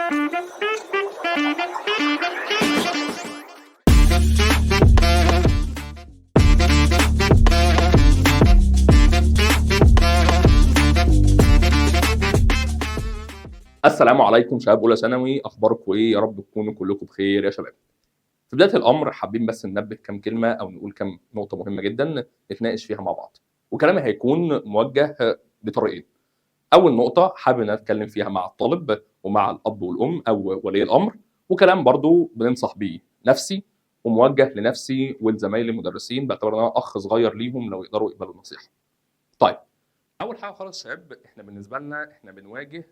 السلام عليكم شباب اولى ثانوي، اخباركم ايه؟ يا رب تكونوا كلكم بخير يا شباب. في بدايه الامر حابين بس ننبه كام كلمه او نقول كام نقطه مهمه جدا نتناقش فيها مع بعض، وكلامي هيكون موجه بطريقين. اول نقطه حابب ان اتكلم فيها مع الطالب ومع الاب والام او ولي الامر، وكلام برضو بننصح بيه نفسي وموجه لنفسي ولزمايلي المدرسين، باعتبار ان انا اخ صغير ليهم لو يقدروا يقبلوا النصيحه. طيب، اول حاجه خالص يا شباب، احنا بالنسبه لنا احنا بنواجه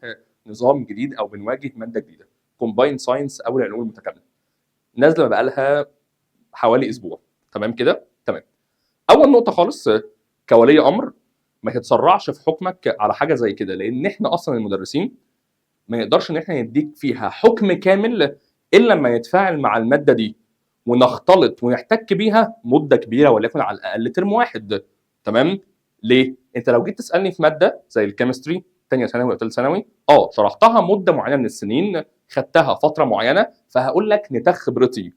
نظام جديد او بنواجه ماده جديده، كومباين ساينس او العلوم المتكامله، نازله بقى لها حوالي اسبوع. تمام كده؟ تمام. اول نقطه خالص، كولي امر ما تتسرعش في حكمك على حاجه زي كده، لان احنا اصلا المدرسين ما نقدرش ان احنا نديك فيها حكم كامل الا لما نتفاعل مع الماده دي ونختلط ونحتك بيها مده كبيره، وليكن على الاقل ترم واحد. تمام؟ ليه؟ انت لو جيت تسالني في ماده زي الكيمستري ثانيه ثانوي او ثالثه ثانوي، شرحتها مده معينه من السنين، خدتها فتره معينه، فهقول لك نتاج خبرتي.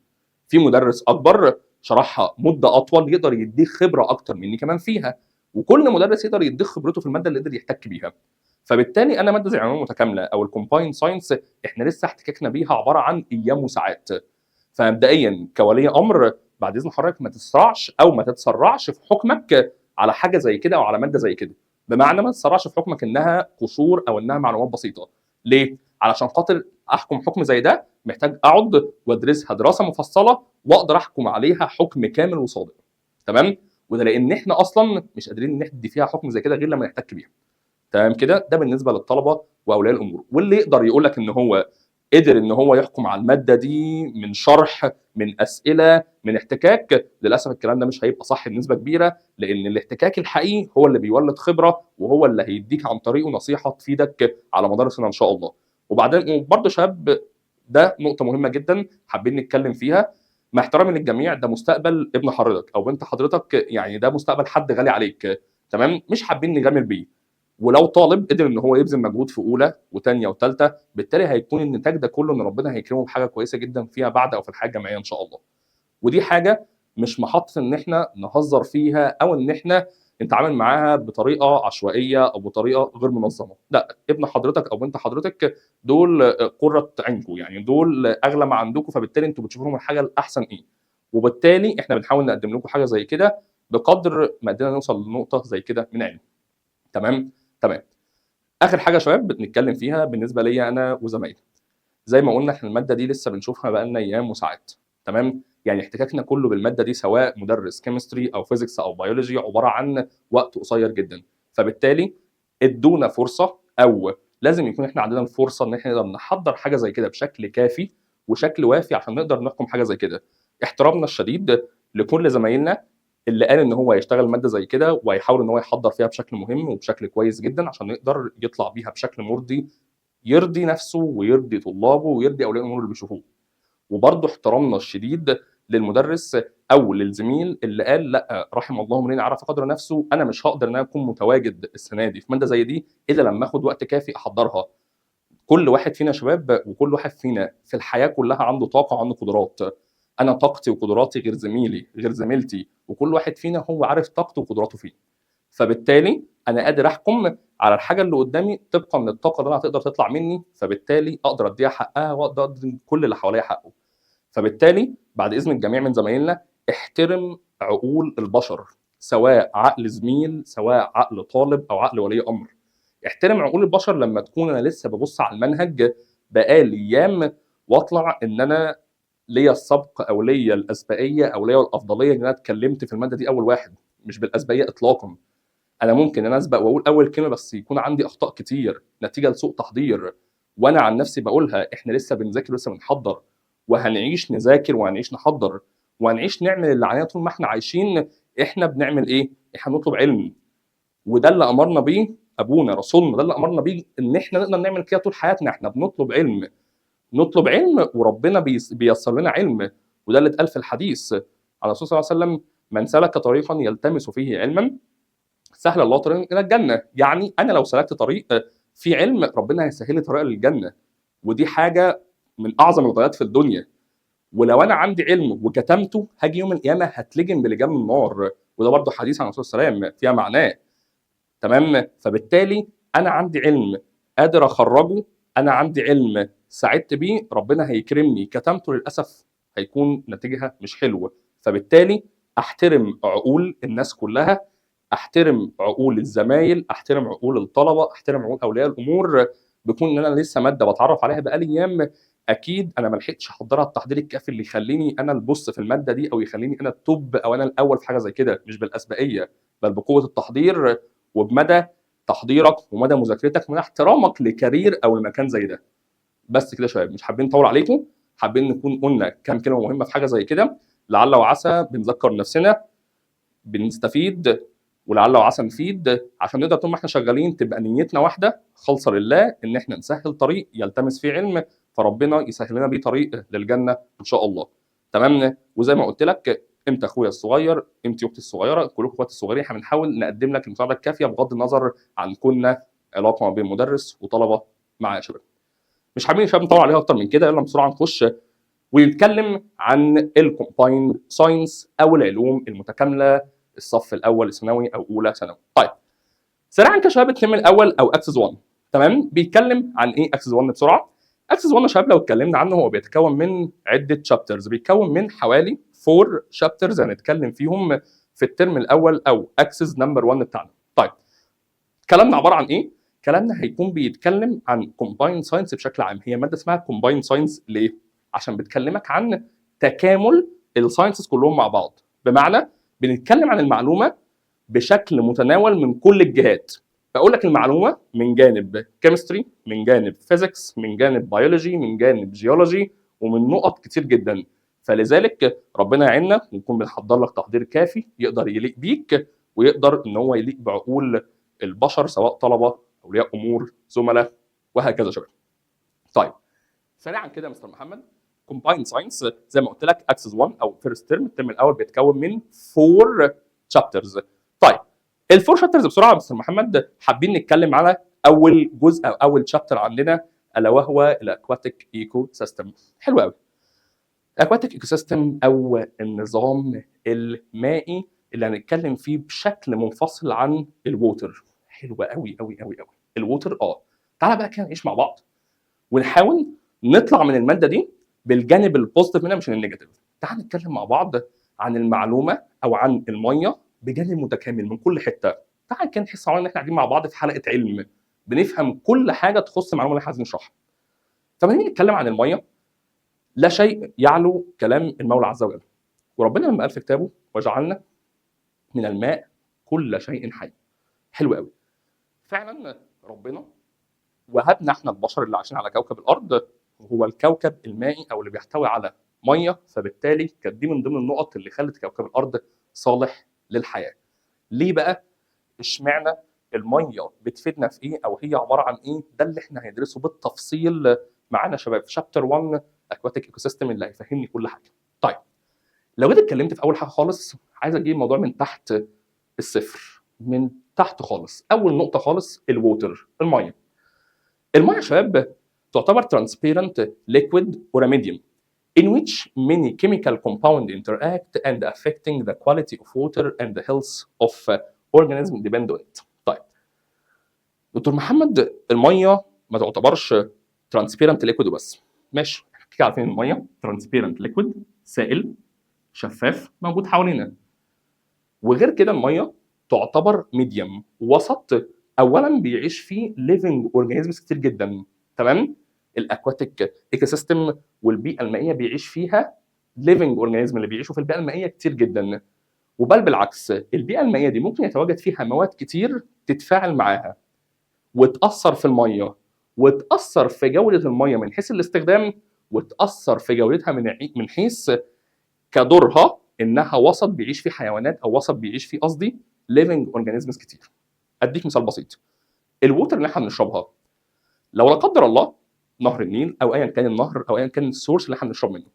في مدرس اكبر شرحها مده اطول يقدر يديك خبره اكتر مني كمان فيها، وكل مدرس يقدر يديك خبرته في الماده اللي قدر يحتك بيها. فبالتالي انا ماده زي العلوم المتكامله او الكومباين ساينس احنا لسه احتكاكنا بيها عباره عن ايام وساعات. فمبدئيا كولي امر بعد اذن حضرتك ما تسرعش او ما تتسرعش في حكمك على حاجه زي كده او على ماده زي كده. بمعنى ما تتسرعش في حكمك انها قشور او انها معلومات بسيطه. ليه؟ علشان خاطر احكم حكم زي ده محتاج اقعد وادرسها دراسه مفصله واقدر احكم عليها حكم كامل وصادق. تمام؟ وده لان احنا اصلا مش قادرين ندي فيها حكم زي كده غير لما نحتك بيها. تمام كده؟ ده بالنسبه للطلبه واولياء الامور، واللي يقدر يقول لك ان هو قدر ان هو يحكم على الماده دي من شرح، من اسئله، من احتكاك، للاسف الكلام ده مش هيبقى صح بنسبه كبيره، لان الاحتكاك الحقيقي هو اللي بيولد خبره وهو اللي هيديك عن طريقه نصيحه تفيدك على مدار السنه ان شاء الله. وبعدين برضه شباب، ده نقطه مهمه جدا حابين نتكلم فيها، مع احترامي للجميع، ده مستقبل ابن حضرتك او بنت حضرتك، يعني ده مستقبل حد غالي عليك. تمام؟ مش حابين نجامل بيه. ولو طالب قدر ان هو يبذل مجهود في اولى وثانيه وثالثه، بالتالي هيكون النتاج ده كله ان ربنا هيكرمه بحاجه كويسه جدا فيها بعد او في الحياه الجامعيه ان شاء الله. ودي حاجه مش محط ان احنا نهزر فيها او ان احنا نتعامل معاها بطريقه عشوائيه او بطريقه غير منظمه. لا، ابن حضرتك او بنت حضرتك دول قره عينكم، يعني دول اغلى ما عندكم، فبالتالي انتوا بتشوفوا لهم الحاجه الاحسن ايه. وبالتالي احنا بنحاول نقدم لكم حاجه زي كده بقدر ما قدرنا نوصل لنقطه زي كده من علم. تمام؟ تمام. اخر حاجه يا شباب بنتكلم فيها بالنسبه ليا انا وزمايلي، زي ما قلنا احنا الماده دي لسه بنشوفها بقالنا ايام وساعات. تمام؟ يعني احتكاكنا كله بالماده دي سواء مدرس كيمستري او فيزيكس او بيولوجي عباره عن وقت قصير جدا. فبالتالي ادونا فرصه، او لازم يكون احنا عندنا الفرصه ان احنا نقدر نحضر حاجه زي كده بشكل كافي وشكل وافي عشان نقدر نحكم حاجه زي كده. احترامنا الشديد لكل زمايلنا اللي قال ان هو هيشتغل ماده زي كده وهيحاول ان هو يحضر فيها بشكل مهم وبشكل كويس جدا عشان يقدر يطلع بيها بشكل مرضي يرضي نفسه ويرضي طلابه ويرضي اولياء الامور اللي بيشوفوه. وبرضه احترامنا الشديد للمدرس او للزميل اللي قال لا، رحم الله امرئ عرف قدر نفسه، انا مش هقدر ان انا اكون متواجد السنه دي في ماده زي دي الا لما اخد وقت كافي احضرها. كل واحد فينا شباب وكل واحد فينا في الحياه كلها عنده طاقه وعنده قدرات. انا طاقتي وقدراتي غير زميلي غير زميلتي، وكل واحد فينا هو عارف طاقته وقدراته فين. فبالتالي انا قادر احكم على الحاجه اللي قدامي طبقا للطاقه اللي انا هتقدر تطلع مني، فبالتالي اقدر اديها حقها واقدر ادي كل اللي حواليا حقه. فبالتالي بعد اذن الجميع من زمايلنا، احترم عقول البشر، سواء عقل زميل سواء عقل طالب او عقل ولي امر. احترم عقول البشر لما تكون انا لسه ببص على المنهج بقالي ايام واطلع ان انا ليا السبق او ليا الاسبقيه او ليا الافضليه ان انا اتكلمت في الماده دي اول واحد. مش بالاسبقيه اطلاقا، انا ممكن ان انا اسبق واقول اول كلمه بس يكون عندي اخطاء كتير نتيجه لسوء تحضير، وانا عن نفسي بقولها احنا لسه بنذاكر ولسه بنحضر، وهنعيش نذاكر وهنعيش نحضر وهنعيش نعمل اللي علينا طول ما احنا عايشين. احنا بنعمل ايه؟ احنا بنطلب علم، وده اللي امرنا بيه ابونا رسولنا، ده اللي امرنا بيه ان احنا نقدر نعمل كده طول حياتنا. احنا بنطلب علم، نطلب علم وربنا بيسر لنا علم. وده اللي اتقال في الحديث على الرسول صلى الله عليه وسلم: من سلك طريقا يلتمس فيه علما سهل الله طريقا الى الجنه. يعني انا لو سلكت طريق فيه علم ربنا هيسهل لي طريقه للجنه. ودي حاجه من اعظم الغايات في الدنيا. ولو انا عندي علم وكتمته هاجي يوم القيامه هتلجم بلجام النار، وده برضه حديث عن الرسول صلى الله عليه وسلم فيها معناه. تمام. فبالتالي انا عندي علم قادر اخرجه، انا عندي علم ساعدت بيه، ربنا هيكرمني. كتمته للاسف هيكون نتيجها مش حلوه. فبالتالي احترم عقول الناس كلها، احترم عقول الزمايل، احترم عقول الطلبه، احترم عقول اولياء الامور. بيكون ان انا لسه ماده بتعرف عليها بقالي ايام، اكيد انا ما لحقتش احضرها التحضير الكافي اللي يخليني انا البص في الماده دي، او يخليني انا التوب او انا الاول في حاجه زي كده، مش بالاسبقيه بل بقوه التحضير وبمدى تحضيرك ومدى مذاكرتك ومدى احترامك لكارير او لمكان زي ده. بس كده يا شباب، مش حابين نطول عليكم، حابين نكون قلنا كام كلمه مهمه في حاجه زي كده، لعل وعسى بنذكر نفسنا، بنستفيد، ولعل وعسى نفيد، عشان نقدر طول ما احنا شغالين تبقى نيتنا واحده خالصه لله، ان احنا نسهل طريق يلتمس فيه علم، فربنا يسهل لنا بيه طريق للجنه ان شاء الله. تمام. وزي ما قلت لك، انت اخويا الصغير، انت اختي الصغيره، كلكم اخواتي الصغيرين، احنا بنحاول نقدم لك المساعده الكافيه بغض النظر عن كنا علاقه ما بين مدرس وطلبه معايا يا شباب. مش حابين يا شباب نطول عليها اكتر من كده، يلا بسرعه نخش ونتكلم عن الكومبايند ساينس او العلوم المتكامله، الصف الاول ثانوي او اولى ثانوي. طيب سريعا كده شباب، الترم الاول او اكسس 1. تمام. بيتكلم عن ايه اكسس 1 بسرعه؟ اكسس 1 يا شباب لو اتكلمنا عنه، هو بيتكون من عده شابترز، بيتكون من حوالي 4 شابترز هنتكلم فيهم في الترم الاول او اكسس نمبر 1 بتاعنا. طيب كلامنا عباره عن ايه؟ كلامنا هيكون بيتكلم عن كومبايند ساينس بشكل عام. هي ماده اسمها كومبايند ساينس ليه؟ عشان بتكلمك عن تكامل الساينسز كلهم مع بعض. بمعنى بنتكلم عن المعلومه بشكل متناول من كل الجهات. بقول لك المعلومه من جانب كيمستري، من جانب فيزيكس، من جانب بيولوجي، من جانب جيولوجي، ومن نقط كتير جدا. فلذلك ربنا يعيننا ونكون بنحضر لك تحضير كافي يقدر يليق بيك، ويقدر ان هو يليق بعقول البشر، سواء طلبه، اولياء امور، زملاء، وهكذا شباب. طيب سريعا كده يا مستر محمد، كومبايند ساينس زي ما قلت لك اكسس 1 او فيرست ترم، الترم الاول بيتكون من 4 شابترز. طيب الفور شابترز بسرعه يا مستر محمد، حابين نتكلم على اول جزء او اول شابتر عندنا، الا وهو الاكواتيك ايكو سيستم. حلو قوي. الاكواتيك ايكو سيستم او النظام المائي اللي هنتكلم فيه بشكل منفصل عن الووتر. حلو قوي قوي قوي قوي. الووتر تعالى بقى كده نعيش مع بعض ونحاول نطلع من الماده دي بالجانب البوزيتيف منها مش النيجاتيف. تعالى نتكلم مع بعض عن المعلومه او عن الميه بجانب متكامل من كل حته. تعالى كده نحس ان احنا قاعدين مع بعض في حلقه علم بنفهم كل حاجه تخص المعلومه اللي احنا عايزين نشرحها. فلما نيجي نتكلم عن الميه، لا شيء يعلو كلام المولى عز وجل. وربنا لما قال في كتابه وجعلنا من الماء كل شيء حي. حلو قوي. فعلا ربنا وهبنا احنا البشر اللي عايشين على كوكب الارض هو الكوكب المائي او اللي بيحتوي على ميه، فبالتالي كانت دي من ضمن النقط اللي خلت كوكب الارض صالح للحياه. ليه بقى؟ اشمعنى الميه بتفيدنا في ايه او هي عباره عن ايه؟ ده اللي احنا هندرسه بالتفصيل معانا شباب في شابتر 1 اكواتيك ايكو سيستم اللي هيفهمني كل حاجه. طيب لو جيت اتكلمت في اول حاجه خالص، عايز اجيب الموضوع من تحت الصفر، من تحت خالص. اول نقطه خالص الووتر، الميه. الميه يا شباب تعتبر transparent liquid or a medium in which many chemical compounds interact and affecting the quality of water and the health of organism depend on it. طيب دكتور محمد، الميه ما تعتبرش transparent liquid وبس. ماشي، كده عارفين الميه transparent liquid، سائل شفاف موجود حوالينا. وغير كده الميه تعتبر ميديم، وسط اولا بيعيش فيه ليفنج اورجانيزمز كتير جدا. تمام. الاكواتيك ايكو سيستم والبيئه المائيه بيعيش فيها ليفنج اورجانيزم اللي بيعيشوا في البيئه المائيه كتير جدا. وبل بالعكس، البيئه المائيه دي ممكن يتواجد فيها مواد كتير تتفاعل معاها وتاثر في الميه، وتاثر في جوده الميه من حيث الاستخدام، وتاثر في جودتها من حيث كدورها انها وسط بيعيش فيه حيوانات، او وسط بيعيش فيه قصدي ليفنج اورجانيزمز كتير. اديك مثال بسيط. الووتر اللي احنا بنشربها، لو لا قدر الله نهر النيل او ايا كان النهر او ايا كان السورس اللي احنا بنشرب منه،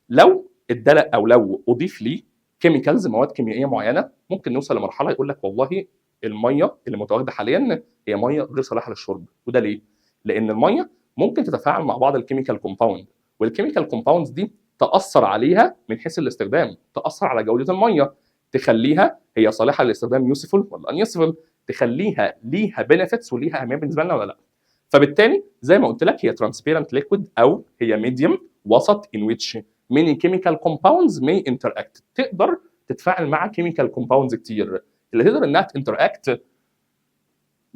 لو اتدلق او لو اضيف ليه كيميكالز، مواد كيميائيه معينه، ممكن نوصل لمرحله يقول لك والله الميه اللي متواجده حاليا هي ميه غير صالحه للشرب. وده ليه؟ لان الميه ممكن تتفاعل مع بعض الكيميكال كومباوند، والكيميكال كومباوندز دي تاثر عليها من حيث الاستخدام، تاثر على جوده الميه، تخليها هي صالحه للاستخدام يوسفول ولا ان يوسفول، تخليها ليها بنفيتس وليها اهميه بالنسبه لنا ولا لا. فبالتالي زي ما قلت لك هي ترانسبيرنت ليكويد او هي ميديوم وسط in which many chemical compounds may interact. تقدر تتفاعل مع كيميكال كومباوندز كتير اللي تقدر انها تinteract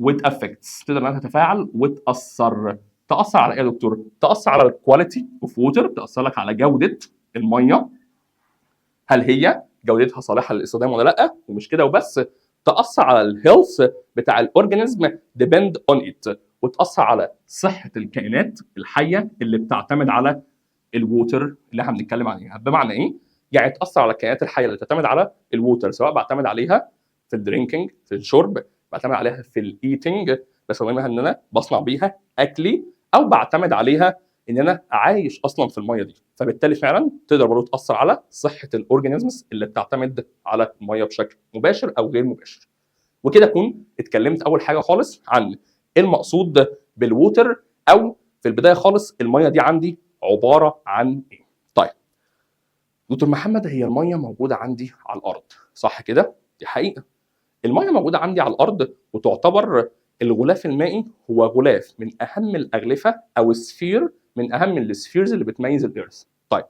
with affects، تقدر انها تتفاعل وتاثر. تاثر على ايه يا دكتور؟ تاثر على الكواليتي اوف ووتر، تاثر لك على جوده الميه، هل هي جودتها صالحه للاستخدام ولا لا، ومش كده وبس، تاثر على الهيلث بتاع الاورجانيزم ديبند اون ات، وتاثر على صحه الكائنات الحيه اللي بتعتمد على الووتر اللي احنا بنتكلم عليها. بمعنى ايه؟ يعني تاثر على الكائنات الحيه اللي بتعتمد على الووتر، سواء بعتمد عليها في الدرينكينج، في الشرب، بعتمد عليها في الايتنج، بستخدمها ان انا بصنع بيها اكلي، او بعتمد عليها ان انا عايش اصلا في الميه دي. فبالتالي فعلا تقدر برضه تاثر على صحه الاورجانيزمز اللي بتعتمد على الميه بشكل مباشر او غير مباشر. وكده اكون اتكلمت اول حاجه خالص عن ايه المقصود بالووتر، او في البدايه خالص الميه دي عندي عباره عن ايه. طيب دكتور محمد، هي الميه موجوده عندي على الارض صح كده؟ دي حقيقه، الميه موجوده عندي على الارض، وتعتبر الغلاف المائي هو غلاف من اهم الاغلفه او سفير من اهم السفيرز اللي بتميز الارث. طيب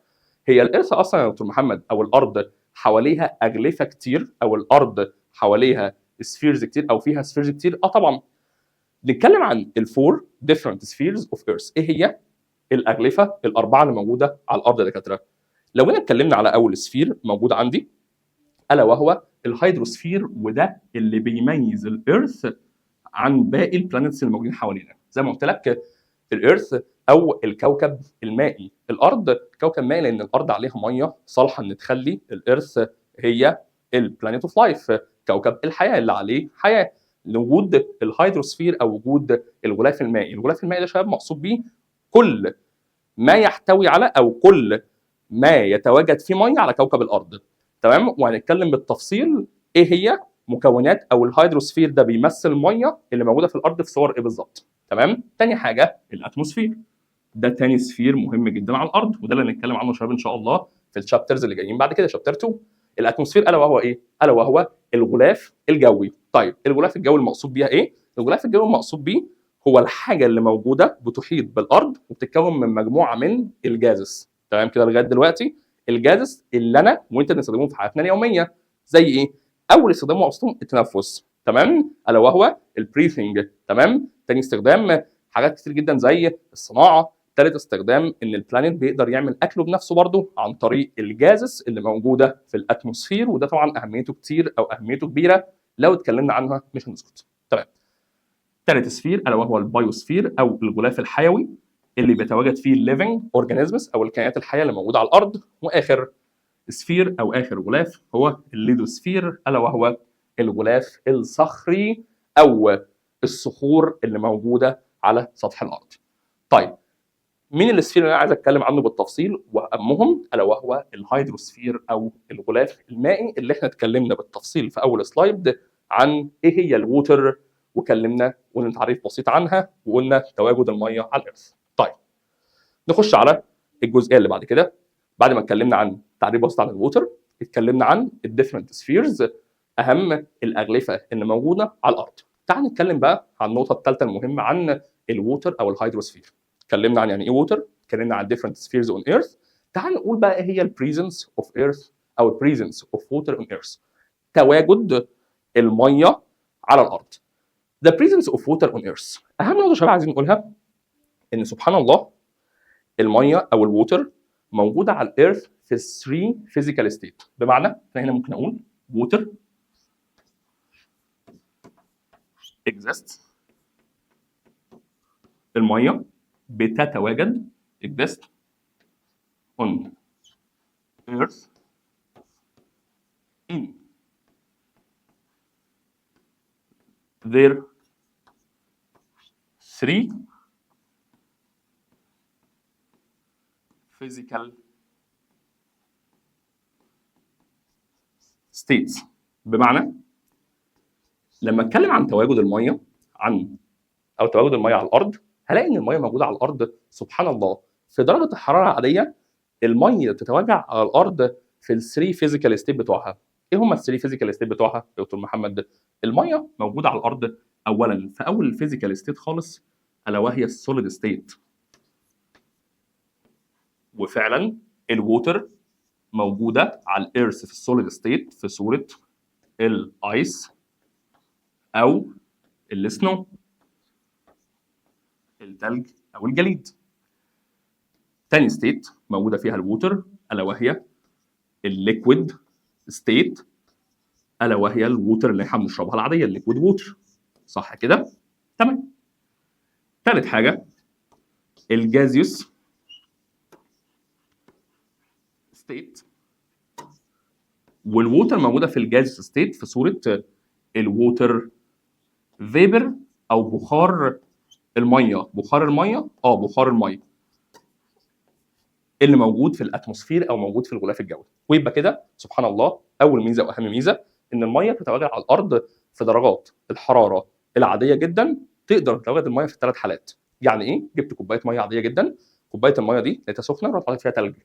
هي الارث اصلا يا دكتور محمد او الارض حواليها اغلفه كتير، او الارض حواليها سفيرز كتير او فيها سفيرز كتير؟ طبعا. نتكلم عن الفور ديفرنت سفيرز اوف ايرث. ايه هي الاغلفه الاربعه اللي موجوده على الارض يا دكاتره؟ لو جينا اتكلمنا على اول سفير موجود عندي، الا وهو الهيدروسفير، وده اللي بيميز الارث عن باقي البلانيتس الموجودين حوالينا. زي ما قلت لك الارث او الكوكب المائي، الارض كوكب مائي لان الارض عليها ميه صالحه ان تخلي الارث هي البلانيت اوف لايف، كوكب الحياه اللي عليه حياه. وجود الهيدروسفير او وجود الغلاف المائي، الغلاف المائي ده شباب مقصود بيه كل ما يحتوي على او كل ما يتواجد فيه ميه على كوكب الارض. تمام؟ وهنتكلم بالتفصيل ايه هي مكونات او الهيدروسفير ده بيمثل الميه اللي موجوده في الارض في صور ايه بالظبط. تمام؟ تاني حاجه الاتموسفير، ده تاني سفير مهم جدا على الارض، وده اللي هنتكلم عنه شباب ان شاء الله في الشابترز اللي جايين بعد كده، شابتر 2. الاتموسفير الا وهو ايه؟ الا وهو الغلاف الجوي. طيب الغلاف الجوي المقصود بيها ايه؟ الغلاف الجوي المقصود بيه هو الحاجه اللي موجوده بتحيط بالارض وبتتكون من مجموعه من الجازس. تمام كده لغايه دلوقتي؟ الجازس اللي انا وانت بنستخدمهم في حياتنا اليوميه، زي ايه؟ اول استخدام وابسطهم التنفس، تمام؟ الا وهو البريثنج. تمام؟ تاني استخدام حاجات كتير جدا زي الصناعه. ثالث استخدام ان البلانيت بيقدر يعمل اكله بنفسه برضه عن طريق الجازس اللي موجوده في الاتموسفير، وده طبعا اهميته كتير او اهميته كبيره، لو اتكلمنا عنها مش هنسكت. تمام. ثالث سفير الا وهو البايوسفير او الغلاف الحيوي اللي بيتواجد فيه الليفنج اورجانيزمز او الكائنات الحيه اللي موجوده على الارض. واخر سفير او اخر غلاف هو الليدوسفير الا وهو الغلاف الصخري او الصخور اللي موجوده على سطح الارض. طيب مين السفير اللي انا عايز اتكلم عنه بالتفصيل؟ واهمهم الا وهو الهيدروسفير او الغلاف المائي اللي احنا اتكلمنا بالتفصيل في اول سلايد عن ايه هي الووتر، وكلمنا وقلنا تعريف بسيط عنها، وقلنا تواجد الميه على الارث. طيب نخش على الجزئيه اللي بعد كده. بعد ما اتكلمنا عن تعريف بسيط عن الووتر، اتكلمنا عن الديفرنت سفيرز، اهم الاغلفه اللي موجوده على الارض. تعال نتكلم بقى عن النقطه الثالثه المهمه عن الووتر او الهيدروسفير. اتكلمنا عن يعني ايه ووتر، اتكلمنا عن different spheres on earth. تعال نقول بقى ايه هي البريزنس اوف ايرث او البريزنس اوف ووتر on earth، تواجد الميه على الارض. The presence of water on earth، اهم نقطه شباب عايزين نقولها ان سبحان الله الميه او الووتر موجوده على الارث في 3 physical state. بمعنى احنا هنا ممكن اقول water exists، الميه بتتواجد exist on earth in their 3 physical states. بمعنى لما اتكلم عن تواجد الميه او تواجد الميه على الارض، هلاقي ان الميه موجوده على الارض سبحان الله في درجه الحراره العاديه. الميه بتتواجد على الارض في الثري فيزيكال ستيت بتوعها. ايه هم الثري فيزيكال ستيت بتوعها يا دكتور محمد؟ الميه موجوده على الارض اولا في اول فيزيكال ستيت خالص، الا وهي السوليد ستيت. وفعلا الووتر موجوده على الارث في السوليد ستيت في صوره الايس او السنو، الثلج او الجليد. تاني ستيت موجوده فيها الووتر الا وهي الليكويد ستيت، الا وهي الووتر اللي احنا بنشربها العاديه، الليكويد ووتر. صح كده؟ تمام. ثالث حاجه الجازيوس ستيت، والووتر موجوده في الجازيوس ستيت في صوره الووتر فيبر او بخار الميه. بخار الميه بخار الميه اللي موجود في الاتموسفير او موجود في الغلاف الجوي. ويبقى كده سبحان الله اول ميزه واهم ميزه ان الميه بتتواجد على الارض في درجات الحراره العاديه جدا. تقدر تتواجد الميه في 3 حالات. يعني ايه؟ جبت كوبايه ميه عاديه جدا، كوبايه الميه دي لقيتها سخنه رحت حاطط فيها ثلج.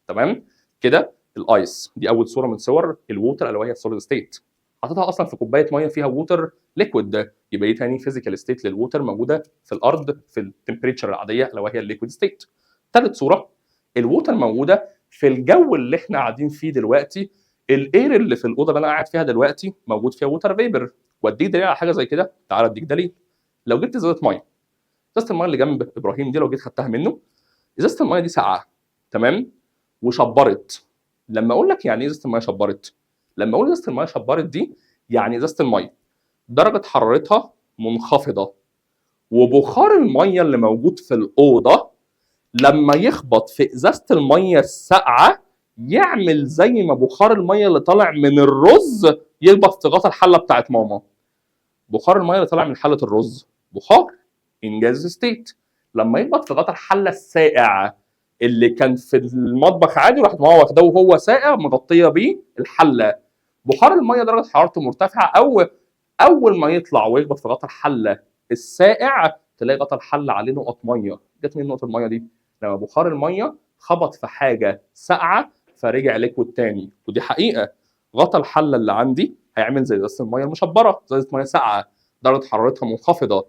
تمام كده؟ الايس دي اول صوره من صور الووتر اللي هي السوليد ستيت، حاططها اصلا في كوبايه ميه فيها ووتر ليكويد. يبقى دي ثاني فيزيكال ستيت للووتر موجوده في الارض في التمبريتشر العاديه اللي هي الليكويد ستيت. ثالث صوره الووتر موجوده في الجو اللي احنا قاعدين فيه دلوقتي. الاير اللي في الاوضه اللي انا قاعد فيها دلوقتي موجود فيها ووتر فيبر. واديك دليل على حاجه زي كده، تعال اديك دليل. لو جبت ازازه ميه، ازازه الميه اللي جنب ابراهيم دي لو جيت خدتها منه، ازازه الميه دي ساقعه تمام وشبرت. لما اقول لك يعني ايه ازازه الميه شبرت؟ لما اقول ازازه الميه شبرت دي يعني ازازه الميه درجه حرارتها منخفضه، وبخار الميه اللي موجود في الاوضه لما يخبط في ازازه الميه الساقعه يعمل زي ما بخار الميه اللي طالع من الرز يخبط في غطا الحله بتاعت ماما. بخار الميه اللي طالع من حله الرز بخار انجاز ستيت، لما يخبط في غطا الحله الساقع اللي كان في المطبخ عادي راحت ماما واخداه وهو ساقع مغطيه بيه الحله، بخار الميه درجه حرارته مرتفعه. او اول ما يطلع ويخبط في غطا الحله الساقع تلاقي غطا الحله عليه نقط ميه. جت منين نقط الميه دي؟ لما بخار الميه خبط في حاجه ساقعه فرجع ليكويد تاني. ودي حقيقه غطا الحله اللي عندي هيعمل زي ازازه الميه المشبره، ازازه ميه ساقعه درجه حرارتها منخفضه.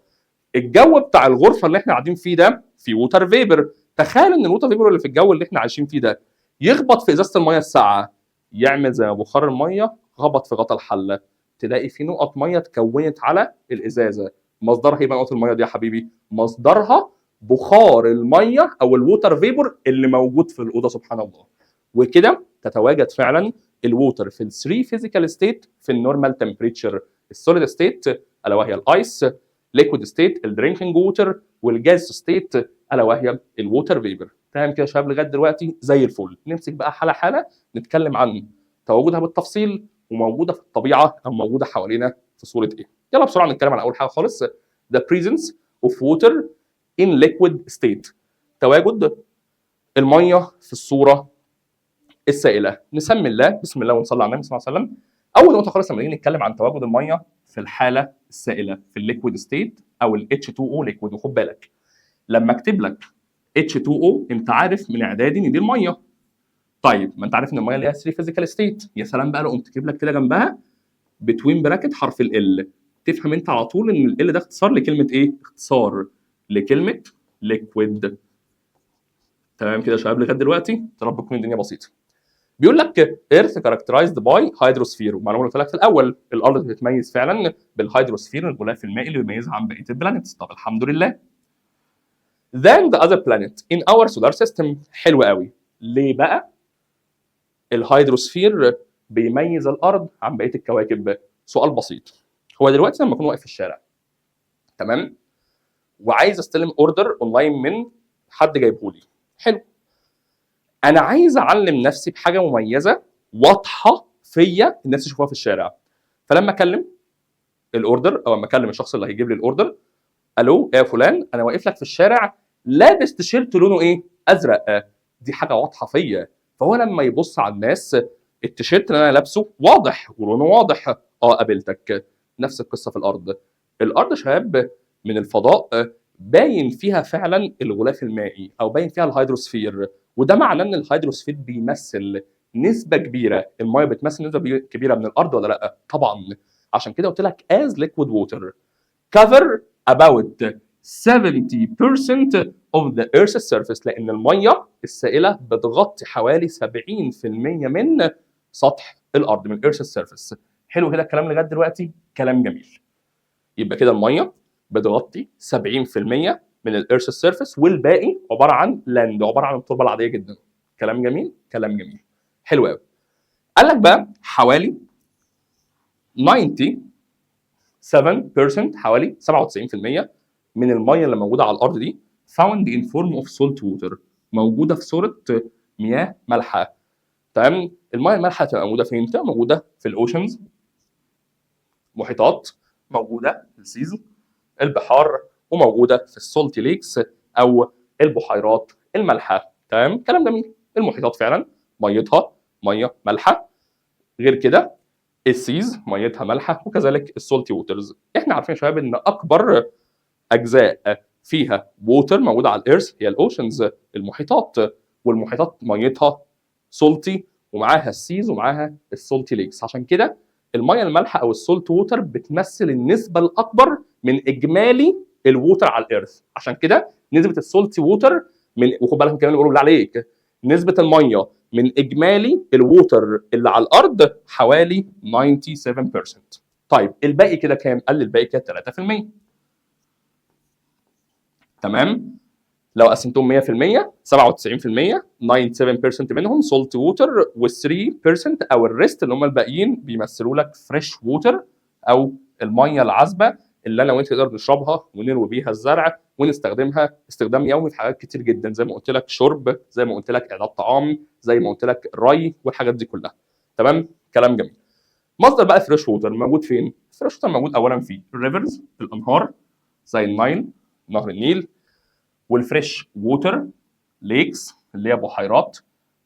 الجو بتاع الغرفه اللي احنا قاعدين فيه ده في ووتر فيبر. تخيل ان الووتر فيبر اللي في الجو اللي احنا عايشين فيه ده يخبط في ازازه الميه الساقعه يعمل زي ما بخار الميه خبط في غطا الحله، تلاقي في نقط ميه اتكونت على الازازه. مصدرها ايه بقى نقط الميه دي يا حبيبي؟ مصدرها بخار الميه او الووتر فيبر اللي موجود في الاوضه سبحان الله. وكده تتواجد فعلا الووتر في الثري فيزيكال ستيت في النورمال تمبريتشر. السوليد ستيت الا وهي الايس، ليكويد ستيت الدرينكينج ووتر، والجاز ستيت الا وهي الووتر فيبر. تمام كده يا شباب لغايه دلوقتي زي الفل. نمسك بقى حاله حاله نتكلم عن تواجدها بالتفصيل وموجوده في الطبيعه او موجوده حوالينا في صوره ايه. يلا بسرعه نتكلم عن اول حاجه خالص the presence of water in liquid state. تواجد الميه في الصوره السائله. نسمي الله بسم الله ونصلي على النبي صلى الله عليه وسلم. اول نقطه خالص لما نيجي نتكلم عن تواجد الميه في الحاله السائله في الليكويد ستيت او ال H2O ليكويد. وخد بالك لما اكتب لك H2O انت عارف من اعدادي ان دي الميه. طيب ما انت عارف ان الميه ليها 3 فيزيكال ستيت. يا سلام بقى لو قمت كاتب لك كده جنبها بتوين براكت حرف ال، تفهم انت على طول ان ال ده اختصار لكلمه ايه؟ اختصار لكلمه ليكويد. تمام كده يا شباب لغايه دلوقتي يا رب تكون الدنيا بسيطه. بيقول لك ايرث كاركترايزد باي هيدروسفير، ومعلومه اللي قلت لك في الاول الارض بتتميز فعلا بالهيدروسفير الغلاف المائي اللي بيميزها عن بقيه البلانيتس. طب الحمد لله. Then the other planet in our solar system. حلو قوي. ليه بقى الهيدروسفير بيميز الارض عن بقيه الكواكب؟ سؤال بسيط. هو دلوقتي لما اكون واقف في الشارع تمام وعايز استلم اوردر اونلاين من حد جايبه لي، حلو، انا عايز اعلم نفسي بحاجه مميزه واضحه فيا الناس يشوفوها في الشارع. فلما اكلم الاوردر او لما اكلم الشخص اللي هيجيب لي الاوردر، الو يا فلان انا واقف لك في الشارع لابس تيشيرت لونه ايه؟ ازرق. دي حاجه واضحه فيا، فهو لما يبص على الناس التيشيرت اللي انا لابسه واضح ولونه واضح. قابلتك. نفس القصه في الارض. الارض شباب من الفضاء باين فيها فعلا الغلاف المائي او باين فيها الهيدروسفير، وده معناه ان الهيدروسفير بيمثل نسبه كبيره، الميه بتمثل نسبه كبيره من الارض ولا لا؟ طبعا. عشان كده قلت لك as liquid water cover about 70% of the earth's surface، لان الميه السائله بتغطي حوالي 70% من سطح الارض، من earth's surface. حلو كده الكلام لغايه دلوقتي؟ كلام جميل. يبقى كده الميه بتغطي 70% من الارث سيرفيس، والباقي عباره عن لاند، عباره عن التربه العاديه جدا. كلام جميل، كلام جميل. حلو قوي. قال لك بقى حوالي 97%، حوالي 97% من الميه اللي موجوده على الارض دي found in form of salt water، موجوده في صوره مياه مالحه. تمام؟ الميه المالحه تبقى موجوده فين؟ تبقى موجوده في الاوشنز، محيطات، موجوده في السيز، البحار، وموجوده في السولتي ليكس او البحيرات المالحه. تمام؟ كلام جميل. المحيطات فعلا ميتها ميه مالحه. غير كده السيز ميتها مالحه، وكذلك السولتي ووترز. احنا عارفين يا شباب ان اكبر اجزاء فيها ووتر موجوده على الارث هي الاوشنز، المحيطات، والمحيطات ميتها سولتي، ومعاها السيز ومعاها السولتي ليكس. عشان كده الميه المالحه او السولت ووتر بتمثل النسبه الاكبر من اجمالي الووتر على الارث. عشان كده نسبه السولتي ووتر من، وخد بالك كمان بيقولوا بالله عليك، نسبه الميه من اجمالي الووتر اللي على الارض حوالي 97%. طيب الباقي كده كام؟ قال لي الباقي كده 3%. تمام؟ لو قسمتهم 100%، 97%، 97% منهم سولت ووتر، وال3% او الريست اللي هم الباقيين بيمثلوا لك فريش ووتر او الميه العذبه اللي انا وانت نقدر نشربها ونروي بيها الزرع ونستخدمها استخدام يومي في حاجات كتير جدا، زي ما قلت لك شرب، زي ما قلت لك اعداد طعام، زي ما قلت لك الري والحاجات دي كلها. تمام؟ كلام جميل. مصدر بقى فريش ووتر موجود فين؟ فريش ووتر موجود اولا في الريفرز، الانهار زي النايل، نهر النيل، والفريش ووتر ليكس اللي هي بحيرات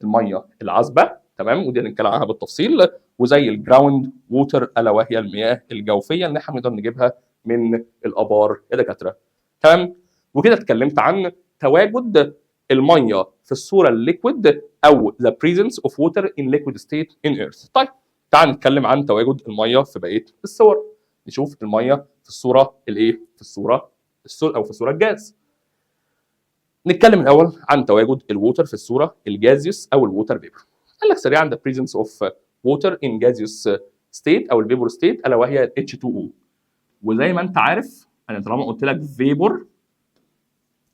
الميه العذبه. تمام؟ ودي هنتكلم عنها بالتفصيل. وزي الجراوند ووتر الا وهي المياه الجوفيه اللي احنا بنقدر نجيبها من الابار يا دكاتره. تمام؟ وكده اتكلمت عن تواجد الميه في الصوره الليكويد او the presence of water in liquid state in earth. طيب تعال نتكلم عن تواجد الميه في بقيه الصور. نشوف الميه في الصوره الايه؟ في الصوره او في الصوره الجاز. نتكلم الاول عن تواجد الووتر في الصوره الجازيوس او الووتر فيبر. قال لك سريعا the presence of water in gaseous state او الفيبر ستيت الا وهي H2O. وزي ما انت عارف انا طالما قلت لك فيبر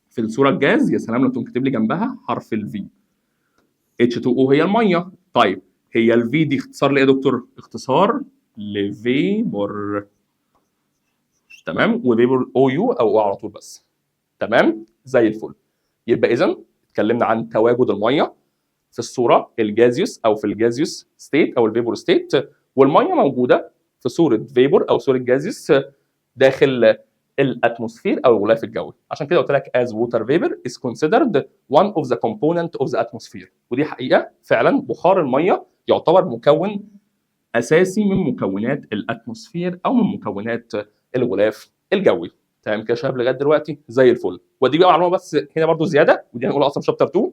في الصوره الجاز، يا سلام لو تقوم كاتب لي جنبها حرف الفي. H2O هي الميه. طيب هي الفي دي اختصار لايه يا دكتور؟ اختصار لفيبر. تمام؟ وفيبر او يو او على طول بس. تمام؟ زي الفل. يبقى اذا اتكلمنا عن تواجد الميه في الصوره الجازيوس او في الجازيوس ستيت او الفيبر ستيت، والميه موجوده في صوره فيبر او صوره جازيوس داخل الاتموسفير او الغلاف الجوي. عشان كده قلت لك as water vapor is considered one of the component of the atmosphere. ودي حقيقه فعلا بخار الميه يعتبر مكون اساسي من مكونات الاتموسفير او من مكونات الغلاف الجوي. تمام كده يا شباب لغايه دلوقتي زي الفل. ودي بقى معلومه بس هنا برضو زياده، ودي هنقولها اصلا في شابتر 2.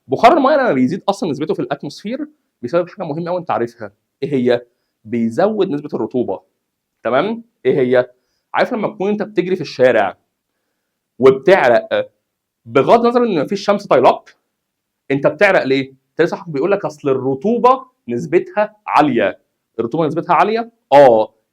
بخار الميه لما بيزيد اصلا نسبته في الاتموسفير بسبب حاجه مهمه قوي انت عارفها. ايه هي؟ بيزود نسبه الرطوبه. تمام؟ ايه هي؟ عارف لما تكون انت بتجري في الشارع وبتعرق بغض النظر ان مفيش شمس طايلك، انت بتعرق ليه؟ تلاقي صاحبك بيقول لك اصل الرطوبه نسبتها عاليه. الرطوبه نسبتها عاليه؟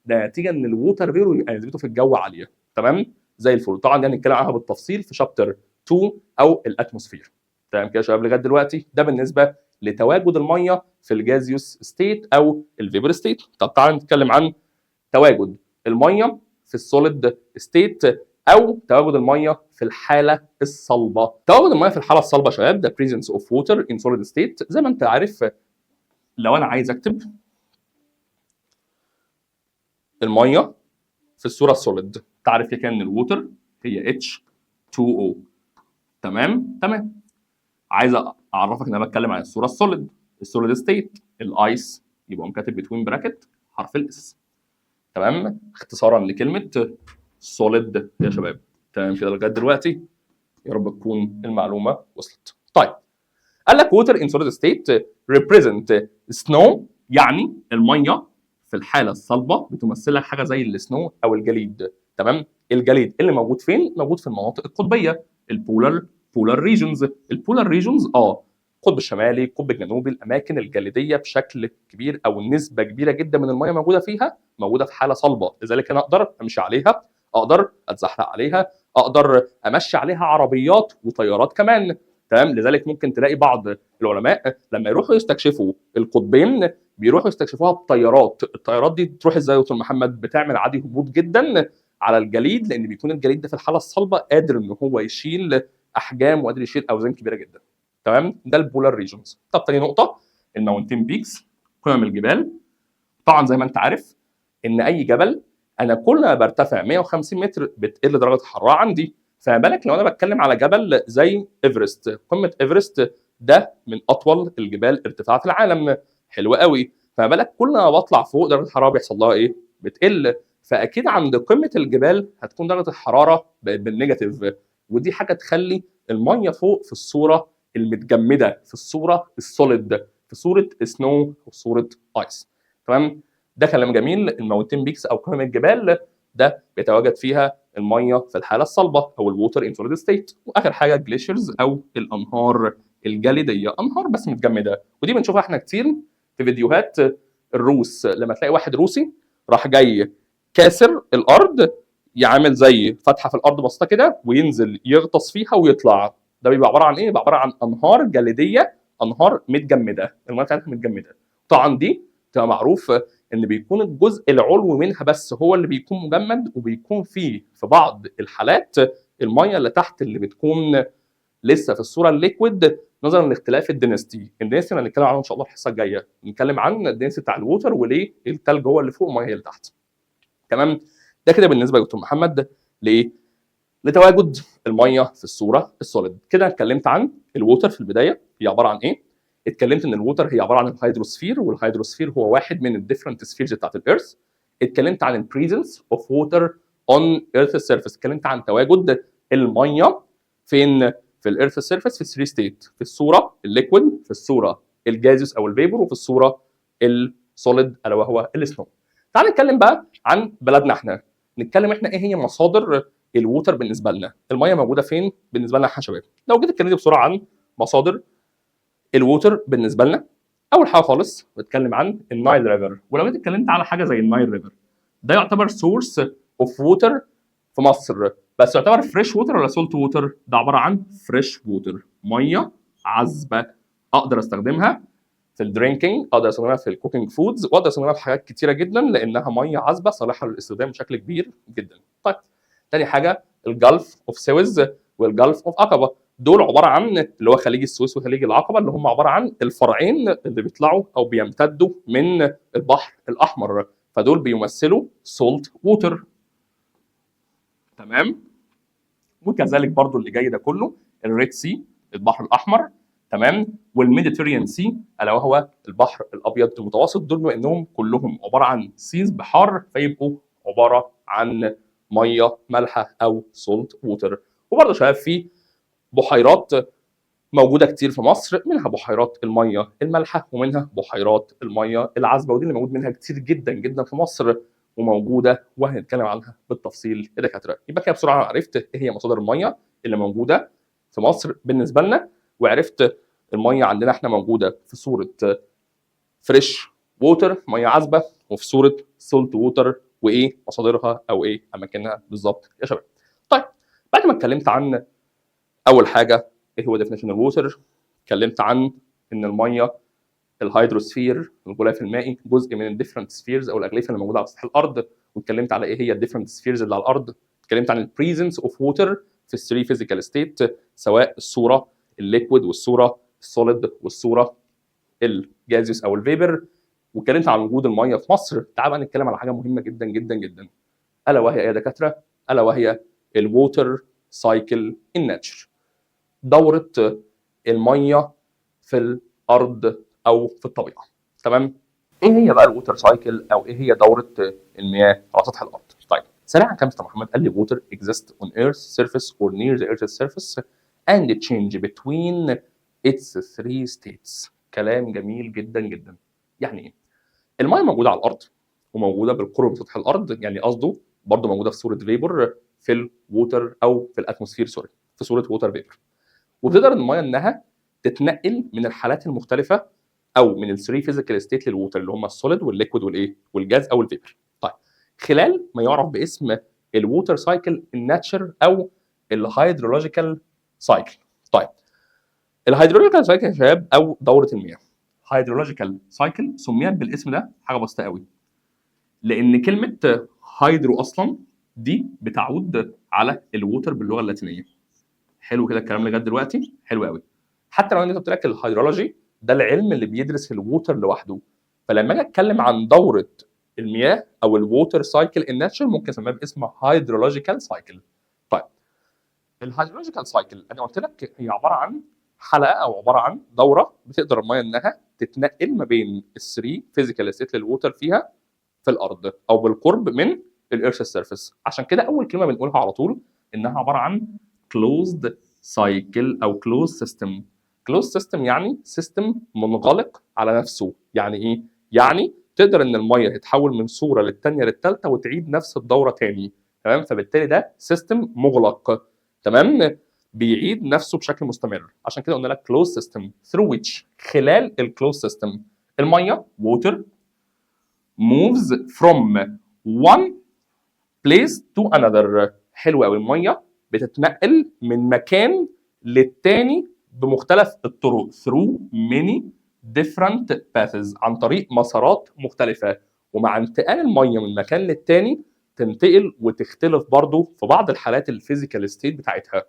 ده نتيجه ان الووتر فيبر يبقى نسبته في الجو عاليه. تمام؟ زي الفل. طبعا دي هنتكلم عنها بالتفصيل في شابتر 2 او الاتموسفير. تمام كده يا شباب لغايه دلوقتي؟ ده بالنسبه لتواجد الميه في الجازيوس ستيت او الفيبر ستيت. طب تعالى نتكلم عن تواجد الميه في السوليد ستيت او تواجد الميه في الحاله الصلبه. تواجد الميه في الحاله الصلبه يا شباب ده presence of water in solid state. زي ما انت عارف لو انا عايز اكتب الميه في الصوره السوليد، تعرف كده ان الووتر هي H2O. تمام؟ تمام. عايز اعرفك ان انا بتكلم عن الصوره السوليد، السوليد ستيت، الايس، يبقى كاتب بتوين براكت حرف الاس. تمام؟ اختصارا لكلمه سوليد يا شباب. تمام كده لغايه دلوقتي؟ يا رب تكون المعلومه وصلت. طيب قال لك water in solid state represent snow، يعني الميه في الحاله الصلبه بتمثل لك حاجه زي السنو او الجليد. تمام؟ الجليد اللي موجود فين؟ موجود في المناطق القطبيه، البولار ريجونز. البولار ريجونز القطب الشمالي، القطب الجنوبي، الاماكن الجليديه بشكل كبير او نسبه كبيره جدا من الميه موجوده فيها موجوده في حاله صلبه، لذلك انا اقدر امشي عليها، اقدر اتزحلق عليها، اقدر امشي عليها عربيات وطيارات كمان. تمام؟ لذلك ممكن تلاقي بعض العلماء لما يروحوا يستكشفوا القطبين بيروحوا يستكشفوها بطيارات. الطيارات دي تروح ازاي يا دكتور محمد؟ بتعمل عادي هبوط جدا على الجليد، لان بيكون الجليد ده في الحاله الصلبه قادر ان هو يشيل احجام وقادر يشيل اوزان كبيره جدا. تمام؟ ده البولار ريجونز. طب تاني نقطه، الماونتين بيكس، قمم الجبال. طبعا زي ما انت عارف ان اي جبل انا كل ما برتفع 150 متر بتقل درجه الحراره عندي، فما بالك لو انا بتكلم على جبل زي ايفرست. قمه ايفرست ده من اطول الجبال ارتفاعا في العالم، حلو قوي. فما بالك كل ما بطلع فوق درجه الحراره بيحصل لها ايه؟ بتقل. فاكيد عند قمه الجبال هتكون درجه الحراره بالنيجاتيف، ودي حاجه تخلي الميه فوق في الصوره المتجمده، في الصوره السوليد، في صوره سنو وصوره ايس. تمام؟ ده كلام جميل. الماونتين بيكس او قمم الجبال ده بيتواجد فيها الميه في الحاله الصلبه او الووتر ان سوليد ستيت. واخر حاجه جليشرز او الانهار الجليديه، انهار بس متجمده، ودي بنشوفها احنا كتير في فيديوهات الروس. لما تلاقي واحد روسي راح جاي كاسر الارض، يعمل زي فتحه في الارض بسيطه كده وينزل يغطس فيها ويطلع، ده بيبقى عباره عن ايه؟ بيبقى عباره عن انهار جليديه، انهار متجمده، الميه بتاعتها متجمده. طبعا دي تبقى معروف ان بيكون الجزء العلوي منها بس هو اللي بيكون مجمد، وبيكون فيه في بعض الحالات الميه اللي تحت اللي بتكون لسه في الصوره الليكويد، نظرا لاختلاف الدنستي. الدنستي هنتكلم عنه ان شاء الله الحصه الجايه، نتكلم عن الدنستي بتاع الووتر وليه الثلج هو اللي فوق والميه هي اللي تحت. تمام؟ ده كده بالنسبه لدكتور محمد لايه؟ لتواجد الميه في الصوره السوليد. كده اتكلمت عن الووتر في البدايه هي عباره عن ايه؟ اتكلمت ان الووتر هي عباره عن الهيدروسفير، والهيدروسفير هو واحد من الديفرنت سفيرز بتاعت الارث. اتكلمت عن البريزنس اوف ووتر اون ايرث سيرفيس، اتكلمت عن تواجد الميه فين؟ في الارث سيرفيس في 3 ستيت، في الصوره الليكويد، في الصوره الجازيوس او الفيبر، وفي الصوره السوليد الا وهو السنو. تعال نتكلم بقى عن بلدنا احنا، نتكلم احنا ايه هي مصادر الووتر بالنسبه لنا، الميه موجوده فين بالنسبه لنا احنا شباب. لو جيت اتكلمت بسرعه عن مصادر الووتر بالنسبه لنا، اول حاجه خالص بتكلم عن النايل ريفر. ولو جيت اتكلمت على حاجه زي النايل ريفر، ده يعتبر سورس اوف ووتر في مصر، بس يعتبر فريش ووتر ولا سولت ووتر؟ ده عباره عن فريش ووتر، ميه عذبه اقدر استخدمها في الدرينكينج، اقدر استخدمها في الكوكينج فودز، واقدر استخدمها في حاجات كتيره جدا لانها ميه عذبه صالحه للاستخدام بشكل كبير جدا. طيب تاني حاجه الجلف اوف سويس والجلف اوف عقبه، دول عباره عن اللي هو خليج السويس وخليج العقبه، اللي هم عباره عن الفرعين اللي بيطلعوا او بيمتدوا من البحر الاحمر، فدول بيمثلوا سولت ووتر. تمام؟ وكذلك برضو اللي جاي ده كله الريد سي، البحر الاحمر. تمام؟ والميديتيريان سي الا وهو البحر الابيض المتوسط، دول بما انهم كلهم عباره عن سيز، بحار، فيبقوا عباره عن ميه مالحه او سولت ووتر. وبرضه شباب في بحيرات موجوده كتير في مصر، منها بحيرات الميه المالحه ومنها بحيرات الميه العذبه، ودي اللي موجود منها كتير جدا جدا في مصر وموجوده وهنتكلم عنها بالتفصيل يا دكاتره. يبقى كده بسرعه عرفت ايه هي مصادر الميه اللي موجوده في مصر بالنسبه لنا، وعرفت الميه عندنا احنا موجوده في صوره فريش ووتر ميه عذبه، وفي صوره سولت ووتر، وايه مصادرها او ايه اماكنها بالظبط يا شباب. طيب بعد ما اتكلمت عن اول حاجه ايه هو ديفينيشن الووتر، اتكلمت عن ان الميه الهيدروسفير الغلاف المائي جزء من الديفرنت سفيرز او الاغلفه اللي موجوده على سطح الارض، واتكلمت على ايه هي الديفرنت سفيرز اللي على الارض. اتكلمت عن البريزنس اوف ووتر في الثري فيزيكال ستيت، سواء الصوره الليكويد والصوره السوليد والصوره الجازيوس او الفيبر. واتكلمت عن وجود الميه في مصر. تعال بقى نتكلم على حاجه مهمه جدا جدا جدا، الا وهي ايه يا دكاتره؟ الا وهي الووتر سايكل ان ناتشر، دوره الميه في الارض او في الطبيعه. تمام؟ ايه هي بقى الووتر سايكل او ايه هي دوره المياه على سطح الارض؟ طيب سريعا كده مستر محمد قال لي water exists on earth's surface or near the earth's surface and change between its three states. كلام جميل جدا جدا. يعني ايه؟ الميه موجوده على الارض وموجوده بالقرب من سطح الارض، يعني قصده برضه موجوده في صوره فيبر في الووتر او في الاتموسفير، سوري، في صوره ووتر فيبر. وبتقدر الميه انها تتنقل من الحالات المختلفه او من الثري فيزيكال ستيت للووتر اللي هم السوليد والليكويد والايه والجاز او الفيبر. طيب خلال ما يعرف باسم الووتر سايكل الناتشر او الهيدرولوجيكال سايكل. طيب الهيدرولوجيكال سايكل يا شباب او دوره المياه، هيدرولوجيكال سايكل سميت بالاسم ده حاجه بسيطه قوي، لان كلمه هيدرو اصلا دي بتعود على الووتر باللغه اللاتينيه. حلو كده الكلام لغايه دلوقتي؟ حلو قوي. حتى لو انا قلت لك الهيدرولوجي ده العلم اللي بيدرس الووتر لوحده، فلما اجي اتكلم عن دوره المياه او الووتر سايكل الناتشر ممكن اسميها باسم هيدرولوجيكال سايكل. طيب الهيدرولوجيكال سايكل انا قلت لك هي عباره عن حلقه او عباره عن دوره بتقدر الميه انها تتنقل ما بين الثري فيزيكال ستيت للووتر فيها في الارض او بالقرب من الارث سيرفيس. عشان كده اول كلمه بنقولها على طول انها عباره عن كلوزد سايكل او كلوز سيستم. كلوز سيستم يعني سيستم منغلق على نفسه. يعني ايه؟ يعني تقدر ان الميه تتحول من صوره للثانيه للثالثه وتعيد نفس الدوره تاني. تمام؟ فبالتالي ده سيستم مغلق. تمام؟ بيعيد نفسه بشكل مستمر. عشان كده قلنا لك كلوز سيستم through which خلال الكلوز سيستم الميه water moves from one place to another. حلو قوي. الميه بتتنقل من مكان للتاني بمختلف الطرق through many different paths، عن طريق مسارات مختلفه. ومع انتقال الميه من مكان للتاني تنتقل وتختلف برضو في بعض الحالات الفيزيكال ستيت بتاعتها.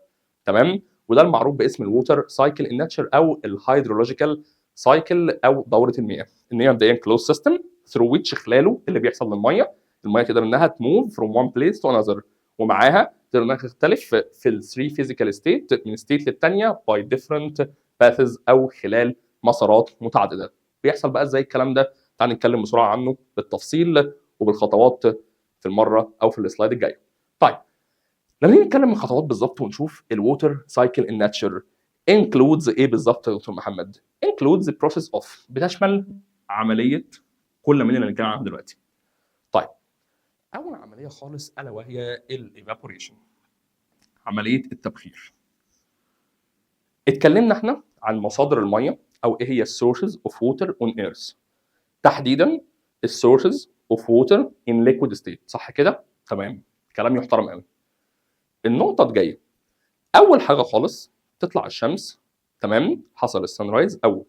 تمام؟ وده المعروف باسم الووتر سايكل الناتشر او الهيدرولوجيكال سايكل او دوره المياه. ان هي مبدئيا كلوز سيستم through which خلاله اللي بيحصل للميه، الميه تقدر انها تموف from one place to another، ومعاها تقدر انها تختلف في الثري فيزيكال ستيت من ستيت للثانيه by different paths او خلال مسارات متعدده. بيحصل بقى ازاي الكلام ده؟ تعال نتكلم بسرعه عنه بالتفصيل وبالخطوات في المره او في السلايد الجايه. طيب لما نيجي نتكلم من الخطوات بالظبط ونشوف الووتر سايكل الناتشر انكلودز ايه بالظبط يا دكتور محمد؟ انكلودز بروسيس اوف، بتشمل عمليه كل من اللي هنتكلم عنها دلوقتي. طيب اول عمليه خالص الا وهي الايفابوريشن، عمليه التبخير. اتكلمنا احنا عن مصادر الميه او ايه هي السورسز اوف ووتر اون ايرث، تحديدا السورسز اوف ووتر ان ليكويد ستيت، صح كده؟ تمام، كلام يحترم قوي. النقطه الجايه، اول حاجه خالص تطلع الشمس، تمام، حصل السان رايز او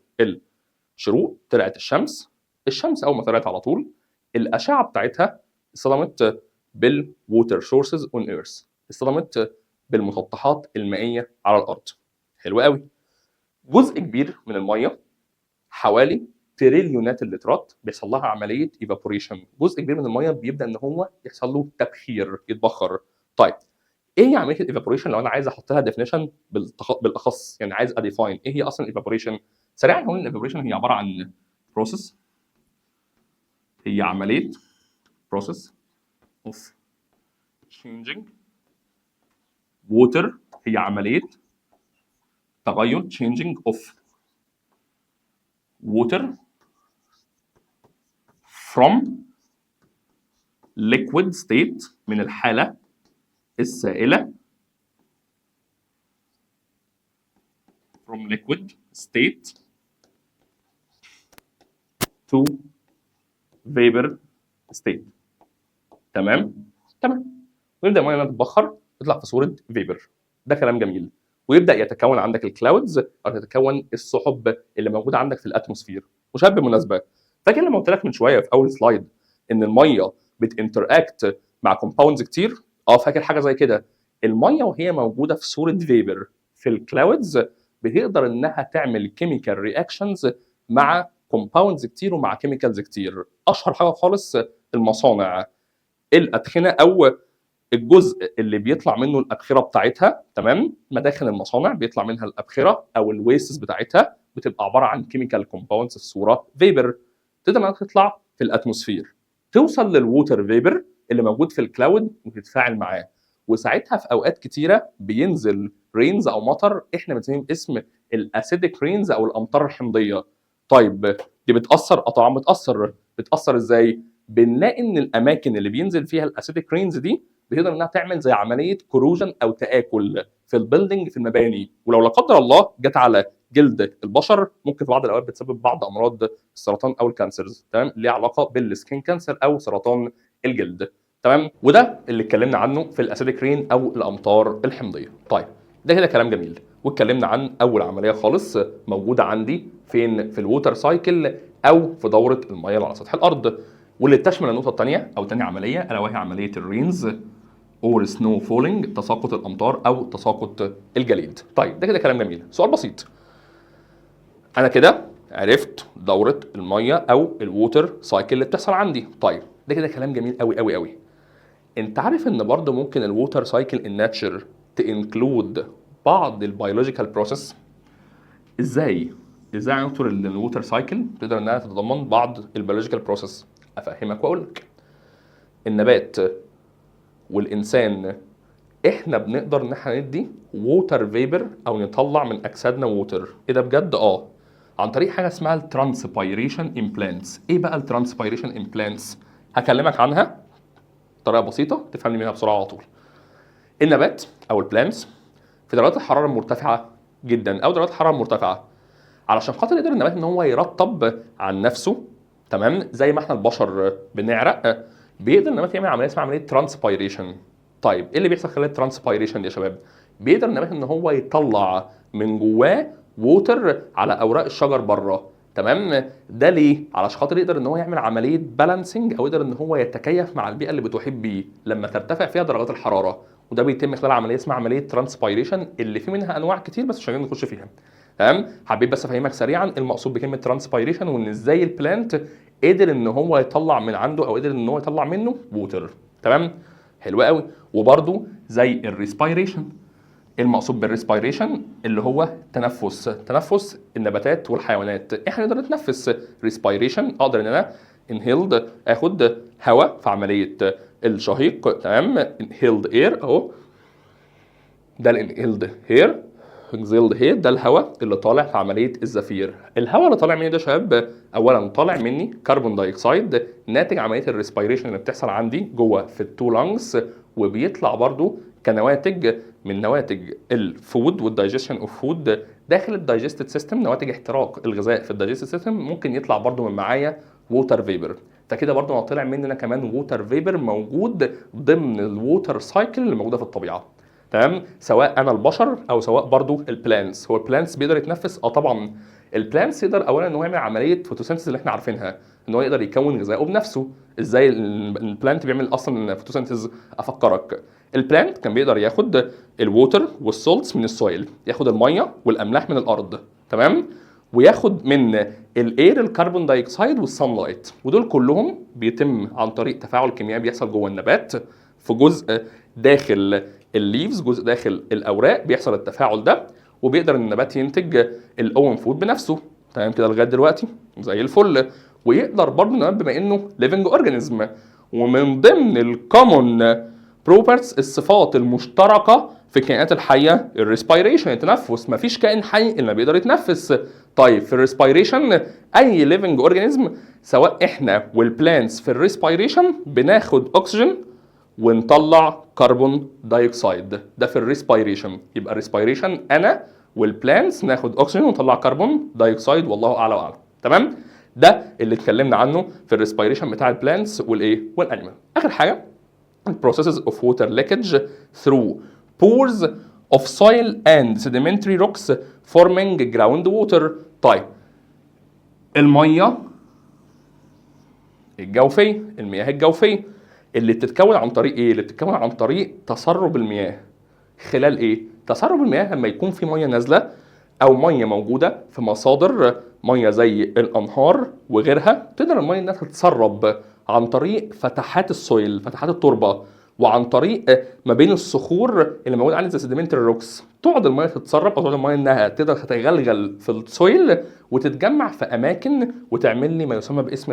الشروق، طلعت الشمس. الشمس اول ما طلعت على طول الاشعه بتاعتها اصطدمت بالووتر سورسز اون ايرث، اصطدمت بالمسطحات المائيه على الارض. حلو قوي. جزء كبير من الميه حوالي تريليونات اللترات بيحصل لها عمليه ايفابوريشن. جزء كبير من الميه بيبدا ان هو يحصل له تبخير، يتبخر. طيب ايه هي عمليه الايفابوريشن؟ لو انا عايز احط لها ديفينيشن بالاخص، يعني عايز اديفاين ايه هي اصلا الايفابوريشن. سريعا هقول الايفابوريشن هي عباره عن بروسيس، هي عمليه process of changing water، هي عملية تغير changing of water from liquid state، من الحالة السائلة، from liquid state to vapor state. تمام؟ تمام. ويبدأ المية تتبخر تطلع في صورة فيبر. ده كلام جميل. ويبدأ يتكون عندك الكلاودز أو تتكون السحب اللي موجودة عندك في الأتموسفير. وشاب بالمناسبة، فاكر لما قلت لك من شوية في أول سلايد إن المية بتinteract مع كومباوندز كتير؟ فاكر حاجة زي كده. المية وهي موجودة في صورة فيبر في الكلاودز بتقدر إنها تعمل كيميكال رياكشنز مع كومباوندز كتير ومع كيميكالز كتير. أشهر حاجة خالص المصانع، الأدخنة أو الجزء اللي بيطلع منه الابخره بتاعتها، تمام، مداخل المصانع بيطلع منها الابخره او الويستس بتاعتها، بتبقى عباره عن كيميكال كومباوندز في صوره فيبر، تقدر انها تطلع في الاتموسفير، توصل للووتر فيبر اللي موجود في الكلاود وتتفاعل معاه، وساعتها في اوقات كتيره بينزل رينز او مطر احنا بنسميه باسم الاسيدك رينز او الامطار الحمضيه. طيب دي بتاثر؟ طبعا بتاثر ازاي؟ بنلاقي ان الاماكن اللي بينزل فيها الاسيدك رينز دي بتقدر انها تعمل زي عمليه كروجن او تاكل في البيلدنج في المباني، ولو لا قدر الله جت على جلد البشر ممكن في بعض الاوقات بتسبب بعض امراض السرطان او الكانسرز، تمام، ليها علاقه بالسكين كانسر او سرطان الجلد، تمام. وده اللي اتكلمنا عنه في الاسيدك رين او الامطار الحمضيه. طيب ده كده كلام جميل، واتكلمنا عن اول عمليه خالص موجوده عندي فين في الووتر سايكل او في دوره الميه اللي على سطح الارض، واللي تشمل النقطه الثانيه او ثاني عمليه الا وهي عمليه الرينز اور سنو فولينج، تساقط الامطار او تساقط الجليد. طيب ده كده كلام جميل. سؤال بسيط، انا كده عرفت دوره الميه او الووتر سايكل اللي بتحصل عندي. طيب ده كده كلام جميل قوي قوي قوي. انت عارف ان برضه ممكن الووتر سايكل الناتشر تنكلود بعض البيولوجيكال بروسيس؟ ازاي يا دكتور الووتر سايكل تقدر انها تتضمن بعض البيولوجيكال بروسيس؟ افهمك واقول لك. النبات والانسان احنا بنقدر ان احنا ندي ووتر فيبر او نطلع من اجسادنا ووتر. ايه ده بجد؟ عن طريق حاجه اسمها الترانسبيريشن امبلانتس. ايه بقى الترانسبيريشن امبلانتس؟ هكلمك عنها بطريقه بسيطه تفهمني منها بسرعه على طول. النبات او البلانتس في درجات الحراره المرتفعه جدا او درجات الحراره المرتفعه، علشان خاطر يقدر النبات ان هو يرطب عن نفسه، تمام، زي ما احنا البشر بنعرق، بيقدر النبات يعمل عمليه اسمها عمليه ترانسبيريشن. طيب ايه اللي بيحصل خلال الترانسبيريشن دي يا شباب؟ بيقدر النبات ان هو يطلع من جواه ووتر على اوراق الشجر بره، تمام. ده ليه؟ علشان خاطر يقدر ان هو يعمل عمليه بالانسنج او يقدر ان هو يتكيف مع البيئه اللي بتحيط بيه لما ترتفع فيها درجات الحراره، وده بيتم خلال عمليه اسمها عمليه ترانسبيريشن اللي في منها انواع كتير بس مش عايزين نخش فيها، تمام. حبيت بس افهمك سريعا المقصود بكلمه ترانسبيريشن وان ازاي البلانت قدر ان هو يطلع من عنده او قدر ان هو يطلع منه ووتر، تمام. حلو قوي. وبرده زي الريسبيريشن، المقصود بالريسبيريشن اللي هو تنفس النباتات والحيوانات. احنا نقدر نتنفس. ريسبيريشن اقدر ان انا انهيلد اخد هواء في عمليه الشهيق، تمام. انهيلد اير اهو، ده الانهيلد هير. اكزيلد هير ده الهواء اللي طالع في عمليه الزفير. الهواء اللي طالع مني ده شباب اولا طالع مني كربون دايوكسيد ناتج عمليه الريسبيريشن اللي بتحصل عندي جوه في التو لانجز، وبيطلع برضو كنواتج من نواتج الفود والدايجيشن اوف فود داخل الدايجستد سيستم، نواتج احتراق الغذاء في الدايجستد سيستم ممكن يطلع برضو من معايا ووتر فيبر. فكده برضو انا طلع مننا كمان ووتر فيبر موجود ضمن الووتر سايكل اللي موجوده في الطبيعه، تمام. سواء انا البشر او سواء برضو البلانتس. هو البلانتس بيقدر يتنفس؟ طبعا. البلانتس يقدر اولا ان هو يعمل عمليه فوتوسينثيز اللي احنا عارفينها، ان هو يقدر يكون غذائه بنفسه. ازاي البلانت بيعمل اصلا فوتوسينثيز؟ افكرك. البلانت كان بيقدر ياخد الووتر والسولتس من السويل، ياخد الميه والاملاح من الارض، تمام، وياخد من الاير الكربون دايوكسيد والسان لايت، ودول كلهم بيتم عن طريق تفاعل كيميائي بيحصل جوه النبات في جزء داخل الليفز، جزء داخل الاوراق بيحصل التفاعل ده، وبيقدر النبات ينتج الاون فود بنفسه، تمام كده لغايه دلوقتي زي الفل. ويقدر برضه النبات بما انه ليفنج اورجانيزم، ومن ضمن الكومون بروبرتس الصفات المشتركه في الكائنات الحيه الريسبيريشن التنفس، مفيش كائن حي الا بيقدر يتنفس. طيب في الريسبيريشن اي ليفنج اورجانيزم سواء احنا والبلانتس في الريسبيريشن بناخد اكسجين ونطلع كربون دايوكسيد، ده في الريسبيريشن. يبقى الريسبيريشن انا والبلانتس ناخد اكسجين ونطلع كربون دايوكسيد، والله اعلى واعلم، تمام. ده اللي اتكلمنا عنه في الريسبيريشن بتاع البلانتس والايه والانيمال. اخر حاجه processes of water leakage through pores of soil and sedimentary rocks forming groundwater. طيب الميه الجوفيه، المياه الجوفيه اللي بتتكون عن طريق ايه؟ اللي بتتكون عن طريق تسرب المياه. خلال ايه؟ تسرب المياه لما يكون في ميه نازله او ميه موجوده في مصادر ميه زي الانهار وغيرها، تقدر الميه انها تتسرب عن طريق فتحات السويل، فتحات التربه، وعن طريق ما بين الصخور اللي موجوده عندي زي سيديمنتري روكس. تقعد الميه تتسرب او تقعد الميه انها تقدر تتغلغل في السويل وتتجمع في اماكن وتعمل لي ما يسمى باسم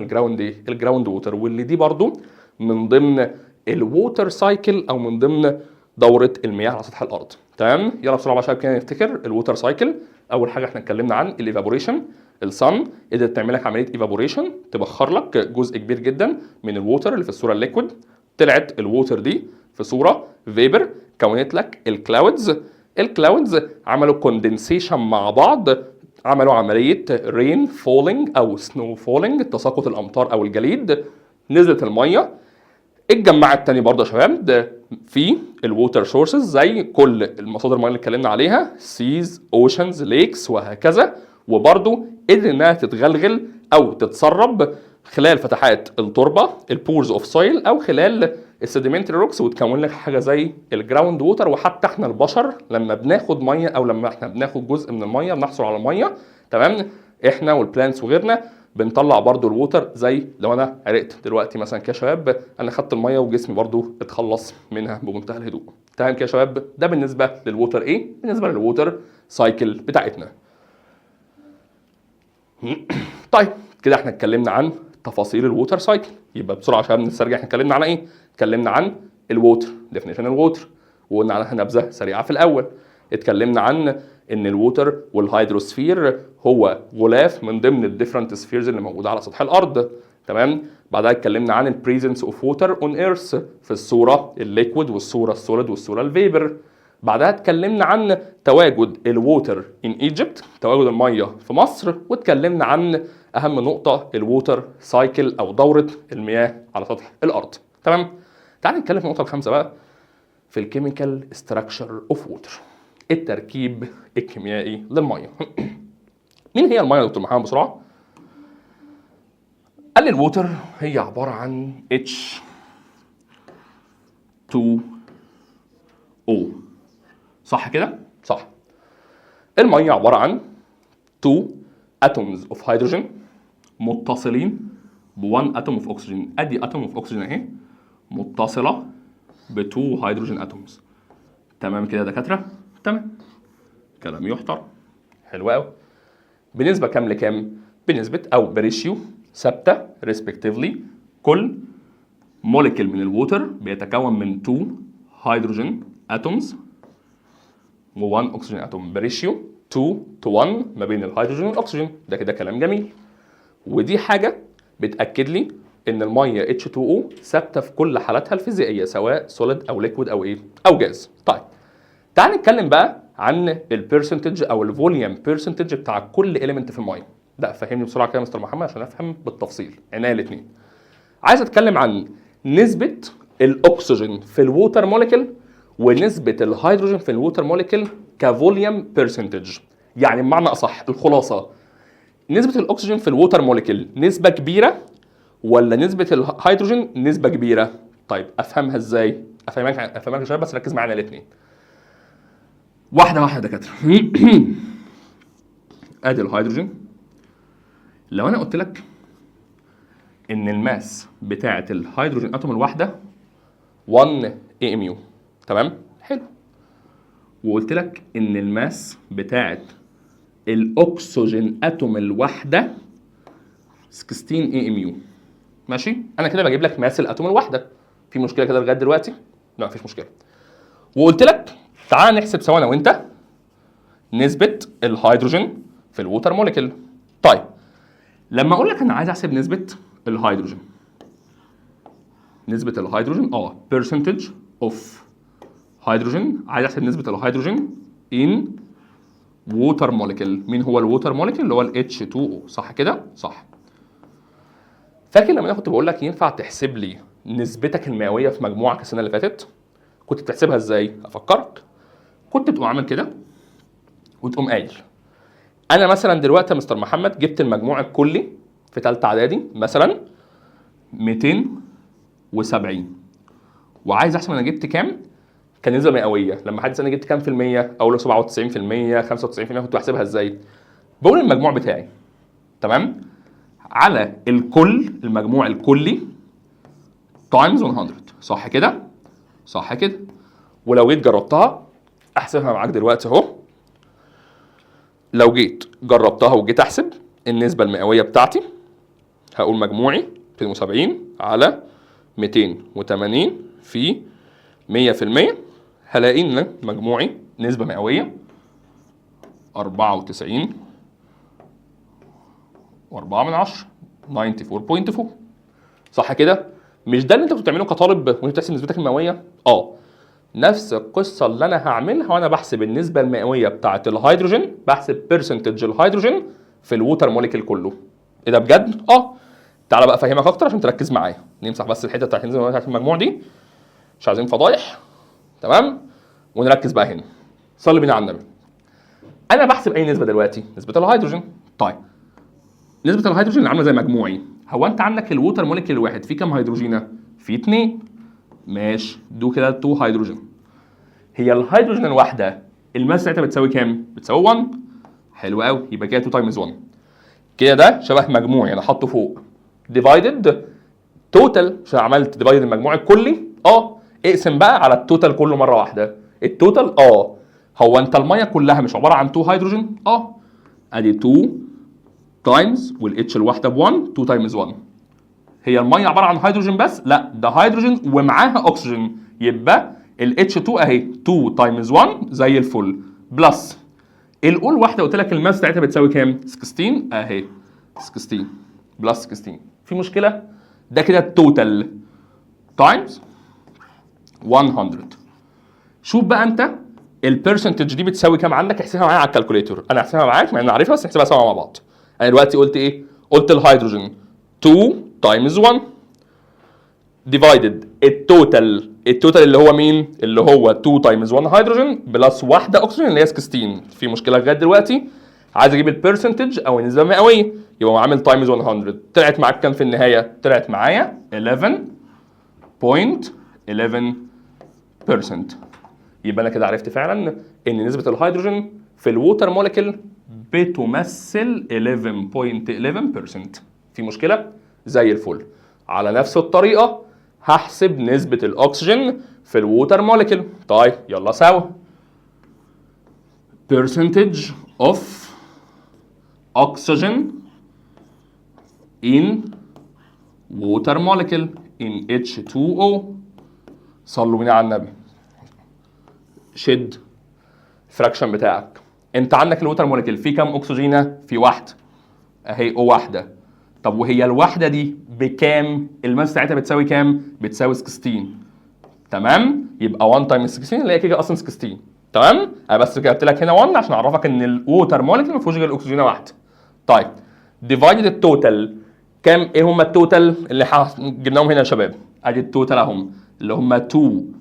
الجراوند ووتر، واللي دي برضو من ضمن الووتر سايكل او من ضمن دوره المياه على سطح الارض. تمام، يلا بسرعه بقى كده نفتكر الووتر سايكل. اول حاجه احنا اتكلمنا عن الايفابوريشن. الصن قدرت تعمل لك عمليه ايفابوريشن، تبخر لك جزء كبير جدا من الووتر اللي في الصوره الليكويد. طلعت الووتر دي في صوره فيبر، كونت لك الكلاودز. الكلاودز عملوا كوندنسيشن مع بعض، عملوا عمليه رين فولينج او سنو فولينج، تساقط الامطار او الجليد. نزلت الميه، اتجمعت تاني برضه يا شباب ده في الووتر سورسز زي كل المصادر الميه اللي اتكلمنا عليها، سيز، اوشنز، ليكس وهكذا. وبرضه قدر انها تتغلغل او تتسرب خلال فتحات التربه، البورز اوف سويل، او خلال السيديمنتري روكس، وتكون لك حاجه زي الجراوند ووتر. وحتى احنا البشر لما بناخد ميه او لما احنا بناخد جزء من الميه بنحصل على الميه، تمام، احنا والبلانتس وغيرنا بنطلع برضو الووتر. زي لو انا عرقت دلوقتي مثلا كده يا شباب، انا خدت الميه وجسمي برضو اتخلص منها بمنتهى الهدوء. تمام كده يا شباب، ده بالنسبه للووتر ايه، بالنسبه للووتر سايكل بتاعتنا. طيب كده احنا اتكلمنا عن تفاصيل الووتر سايكل. يبقى بسرعه عشان نسترجع، احنا اتكلمنا عن ايه؟ اتكلمنا عن الووتر، ديفينيشن الووتر، وقلنا عنها نبذه سريعه في الاول. اتكلمنا عن ان الووتر والهيدروسفير هو غلاف من ضمن الديفرنت سفيرز اللي موجوده على سطح الارض. تمام، بعدها اتكلمنا عن البريزنس اوف ووتر اون ايرث في الصوره الليكويد والصوره السوليد والصوره الفيبر. بعدها اتكلمنا عن تواجد الووتر ان ايجيبت، تواجد الميه في مصر. واتكلمنا عن اهم نقطه الووتر سايكل او دوره المياه على سطح الارض. تمام، تعال نتكلم في النقطه الخامسه بقى، في الكيميكال ستراكشر اوف ووتر، التركيب الكيميائي للميه. مين هي الميه يا دكتور محمد بسرعه؟ قال لي الووتر هي عباره عن H2O، صح كده؟ صح. الميه عباره عن 2 atoms of hydrogen متصلين ب 1 atom of oxygen. ادي atom of oxygen اهي متصله ب 2 hydrogen atoms. تمام كده يا دكاتره؟ تمام، كلام يحترم، حلو قوي. بنسبه كام لكام؟ بنسبه او بريشيو ثابته ريسبكتيفلي. كل موليكيول من الووتر بيتكون من 2 هيدروجين اتومز و1 اكسجين اتوم، بريشيو 2 to 1 ما بين الهيدروجين والاكسجين. ده كده كلام جميل، ودي حاجه بتاكد لي ان الميه H2O ثابته في كل حالاتها الفيزيائيه، سواء سوليد او ليكويد او ايه او جاز. طيب تعال نتكلم بقى عن البيرسنتج او الفوليوم بيرسنتج بتاع كل اليمنت في الميه. ده فهمني بسرعه كده يا مستر محمد عشان افهم بالتفصيل، عناية الاثنين. عايز اتكلم عن نسبه الاكسجين في الووتر موليكيول ونسبه الهيدروجين في الووتر موليكيول كفوليوم بيرسنتج. يعني بمعنى اصح، الخلاصه، نسبه الاكسجين في الووتر موليكيول نسبه كبيره ولا نسبه الهيدروجين نسبه كبيره؟ طيب افهمها ازاي؟ افهمك يا شباب، بس ركز معايا الاثنين واحده واحده يا دكاتره. ادي الهيدروجين، لو انا قلت لك ان الماس بتاعه الهيدروجين اتوم الواحده 1 AMU، تمام، حلو، وقلت لك ان الماس بتاعه الاكسجين اتوم الواحده 16 AMU، ماشي، انا كده بجيب لك ماس الاتوم الواحده. في مشكله كده لغايه دلوقتي؟ لا مفيش مشكله. وقلت لك تعال نحسب سوا انا وانت نسبه الهيدروجين في الووتر موليكيول. طيب لما اقول لك انا عايز احسب نسبه الهيدروجين، نسبه الهيدروجين percentage of هيدروجين، عايز احسب نسبه الهيدروجين in water molecule. مين هو الووتر موليكيول؟ اللي هو ال H2O، صح كده؟ صح. فاكر لما انا كنت بقول لك ينفع تحسب لي نسبتك المئويه في مجموعك السنه اللي فاتت؟ كنت بتحسبها ازاي؟ افكرك، كنت تقوم عامل كده وتقوم قايل انا مثلا دلوقتي يا مستر محمد جبت المجموع الكلي في ثالثه اعدادي مثلا 270، وعايز احسب انا جبت كام كنسبه مئويه. لما حد يسالني جبت كام في الميه، اقول له 97%، 95%. كنت بحسبها ازاي؟ بقول المجموع بتاعي، تمام، على الكل، المجموع الكلي تايمز 100، صح كده؟ صح كده. ولو جيت جربتها احسبها معاك دلوقتي اهو، لو جيت جربتها وجيت احسب النسبه المئويه بتاعتي، هقول مجموعي 270 على 280 في 100%، هلاقي ان مجموعي نسبة مئوية 94.4 94.4. صح كده؟ مش ده اللي انت بتعمله كطالب وانت بتحسب نسبتك المئوية؟ نفس القصة اللي انا هعملها وانا بحسب النسبة المئوية بتاعة الهيدروجين، بحسب برسنتج الهيدروجين في الووتر موليكيول كله. ايه ده بجد؟ تعالى بقى افهمك اكتر عشان تركز معايا. نمسح بس الحتة بتاعت النسبة بتاعت المجموع دي، مش عايزين فضايح، تمام؟ ونركز بقى هنا. صلي بينا على النبي. انا بحسب اي نسبة دلوقتي؟ نسبة الهيدروجين. طيب نسبة الهيدروجين اللي عاملة زي مجموعي. هو انت عندك الووتر موليكيول الواحد فيه كام هيدروجينة؟ فيه 2. ماشي، دو كده 2 هيدروجين. هي الهيدروجين الواحدة الماس بتاعتها بتساوي كام؟ بتساوي 1. حلو قوي، يبقى كده 2 تايمز 1. كده ده شبه مجموعي انا حاطه فوق. ديفايدد توتال، عشان عملت ديفايدد المجموع الكلي. اقسم بقى على التوتال كله مره واحده. التوتال هو انت الميه كلها مش عباره عن 2 هيدروجين؟ ادي 2 تايمز والاتش الواحده ب 1، 2 تايمز 1. هي الميه عباره عن هيدروجين بس؟ لا، ده هيدروجين ومعاها اكسجين، يبقى الاتش 2 اهي 2 تايمز 1 زي الفل، بلس الاول واحده قلت لك الماس بتاعتها بتساوي كام؟ 16 اهي، 16 بلس 16. في مشكله؟ ده كده التوتال تايمز 100. شوف بقى انت البرسنتج دي بتساوي كام عندك، احسبها معايا على الكالكوليتور. انا هحسبها معاك مع اني عارفها، بس نحسبها سوا مع بعض. انا دلوقتي قلت ايه؟ قلت الهيدروجين 2 تايمز 1 ديفايدد التوتال اللي هو مين؟ اللي هو 2 تايمز 1 هيدروجين بلس واحده اكسجين اللي هي 16. في مشكله لغايه دلوقتي؟ عايز اجيب البرسنتج او النسبه المئويه، يبقى عامل تايمز 100. طلعت معاك كام في النهايه؟ طلعت معايا 11.11%. يبقى انا كده عرفت فعلا ان نسبه الهيدروجين في الووتر موليكيول بتمثل 11.11%. في مشكله؟ زي الفل. على نفس الطريقه هحسب نسبه الاكسجين في الووتر موليكيول. طيب يلا سوا. percentage of oxygen in water molecule in H2O. صلوا بينا على النبي. شد فراكشن بتاعك. انت عندك الووتر موليكيول فيه كام اكسجينه؟ في واحده اهي، او واحده. طب وهي الواحده دي بكام؟ الماس بتاعتها بتساوي كام؟ بتساوي 16. تمام؟ يبقى 1 تايمز 16 اللي هي كده اصلا 16. تمام؟ انا بس كتبت لك هنا 1 عشان اعرفك ان الووتر موليكيول ما فيهوش غير اكسجينه واحده. طيب ديفايدد التوتال كام؟ ايه هم التوتال اللي جبناهم هنا يا شباب؟ ادي التوتال اهم، اللي هم 2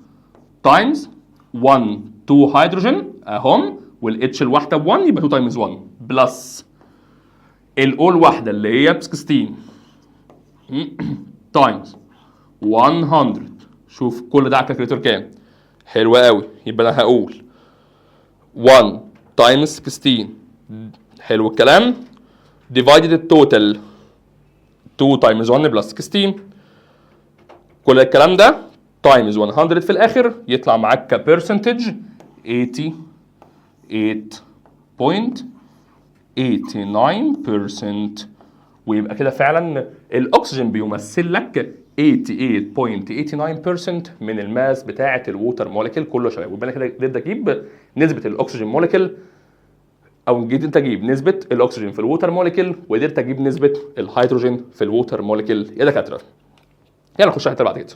تايمز 1 2 هيدروجين اهم، والاتش الواحده ب 1 يبقى 2 تايمز 1 بلس الاول واحده اللي هي ب 16 تايمز 100. شوف كل ده على الكالكوليتر كام؟ حلو قوي. يبقى انا هقول 1 تايمز 16. حلو الكلام. ديفايدد التوتال 2 تايمز 1 بلس 16. كل الكلام ده تايمز 100 في الاخر، يطلع معاك كبرسنتج 88.89%. ويبقى كده فعلا الاكسجين بيمثل لك 88.89% من الماس بتاعه الووتر موليكيول كله يا شباب. ويبقى انا كده قدرت اجيب نسبه الاكسجين موليكيول، او قدرت اجيب نسبه الاكسجين في الووتر موليكيول، وقدرت اجيب نسبه الهيدروجين في الووتر موليكيول يا دكاتره. يلا نخش على الحته بعد كده.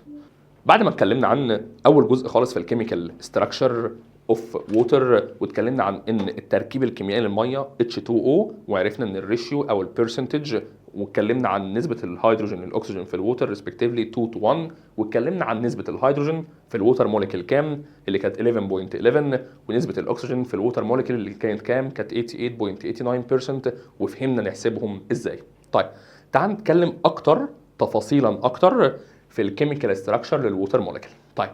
بعد ما اتكلمنا عن اول جزء خالص في الكيميكال ستراكشر اوف ووتر، واتكلمنا عن ان التركيب الكيميائي للميه H2O، وعرفنا ان الريشيو او البرسنتج، واتكلمنا عن نسبه الهيدروجين للاكسجين في الووتر ريسبكتيفلي 2 to 1، واتكلمنا عن نسبه الهيدروجين في الووتر موليكيول كام اللي كانت 11.11، ونسبه الاكسجين في الووتر موليكيول اللي كانت كام؟ كانت 88.89%، وفهمنا نحسبهم ازاي. طيب تعال نتكلم اكتر تفاصيلا اكتر في الكيميكال ستراكشر للووتر موليكيول. طيب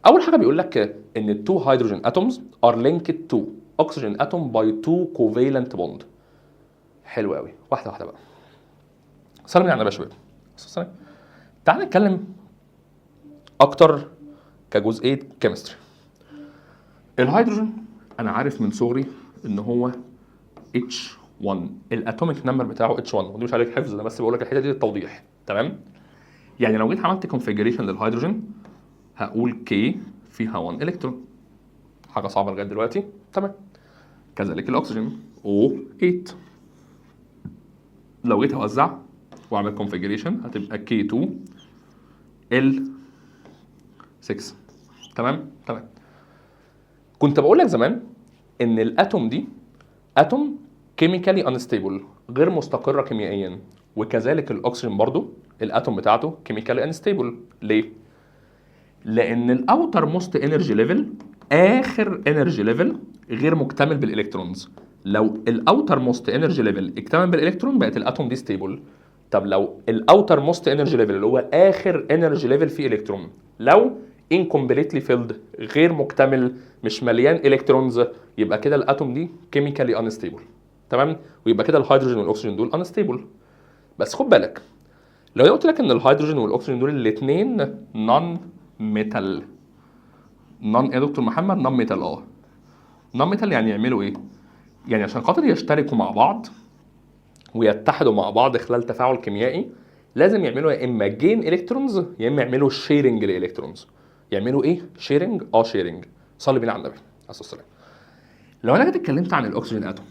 اول حاجه بيقول لك ان التو هيدروجين اتومز ار لينكد تو اوكسجين اتوم باي تو كوفالنت بوند. حلو قوي. واحده واحده بقى. سلام على النبي يا شباب. تعال نتكلم اكتر كجزئيه كيمستري. الهيدروجين انا عارف من صغري ان هو H1، الاتوميك نمبر بتاعه H1، ودي مش عليك حفظ، انا بس بقول لك الحته دي للتوضيح. تمام؟ يعني لو جيت عملت كونفيجريشن للهيدروجين هقول K فيها 1 الكترون. حاجه صعبه لغايه دلوقتي، تمام. كذلك الاكسجين O8. لو جيت اوزع واعمل كونفيجريشن هتبقى K2 L6. تمام. كنت بقول لك زمان ان الاتوم دي اتوم كيميكالي انستيبل، غير مستقره كيميائيا، وكذلك الاكسجين برضو الاتوم بتاعته كيميكالي انستيبل. ليه؟ لان الاوتر موست انرجي ليفل، اخر انرجي ليفل، غير مكتمل بالالكترونز. لو الاوتر موست انرجي ليفل اكتمل بالالكترون بقت الاتوم دي ستيبل. طب لو الاوتر موست انرجي ليفل اللي هو اخر انرجي ليفل فيه الكترون لو incompletely filled، غير مكتمل، مش مليان الكترونز، يبقى كده الاتوم دي كيميكالي انستيبل. تمام. ويبقى كده الهيدروجين والاكسجين دول انستيبل. بس خد بالك، لو قلت لك ان الهيدروجين والاكسجين دول الاثنين نون ميتال. نون ايه يا دكتور محمد؟ نون ميتال. نون ميتال يعني يعملوا ايه؟ يعني عشان خاطر يشتركوا مع بعض ويتحدوا مع بعض خلال تفاعل كيميائي، لازم يعملوا يا اما جين الكترونز يا اما يعملوا شيرنج للالكترونز. يعملوا ايه؟ شيرنج. شيرنج. صلي بينا على النبي عليه الصلاه والسلام. لو انا جيت اتكلمت عن الاكسجين اتوم،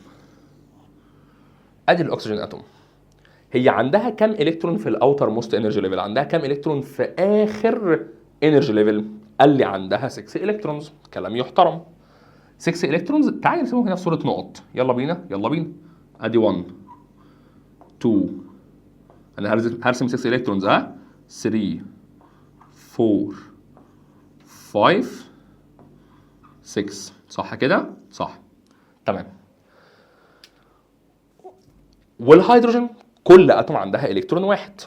ادي الاكسجين اتوم، هي عندها كام الكترون في الاوتر موست انرجي ليفل؟ عندها كام الكترون في اخر انرجي ليفل؟ قال لي عندها 6 الكترونز. كلام يحترم. 6 الكترونز. تعالى نرسمهم هنا في صوره نقط. يلا بينا. ادي 1 2، انا هرسم 6 الكترونز. 3 4 5 6. صح كده؟ صح. تمام. والهيدروجين كل اتوم عندها الكترون واحد.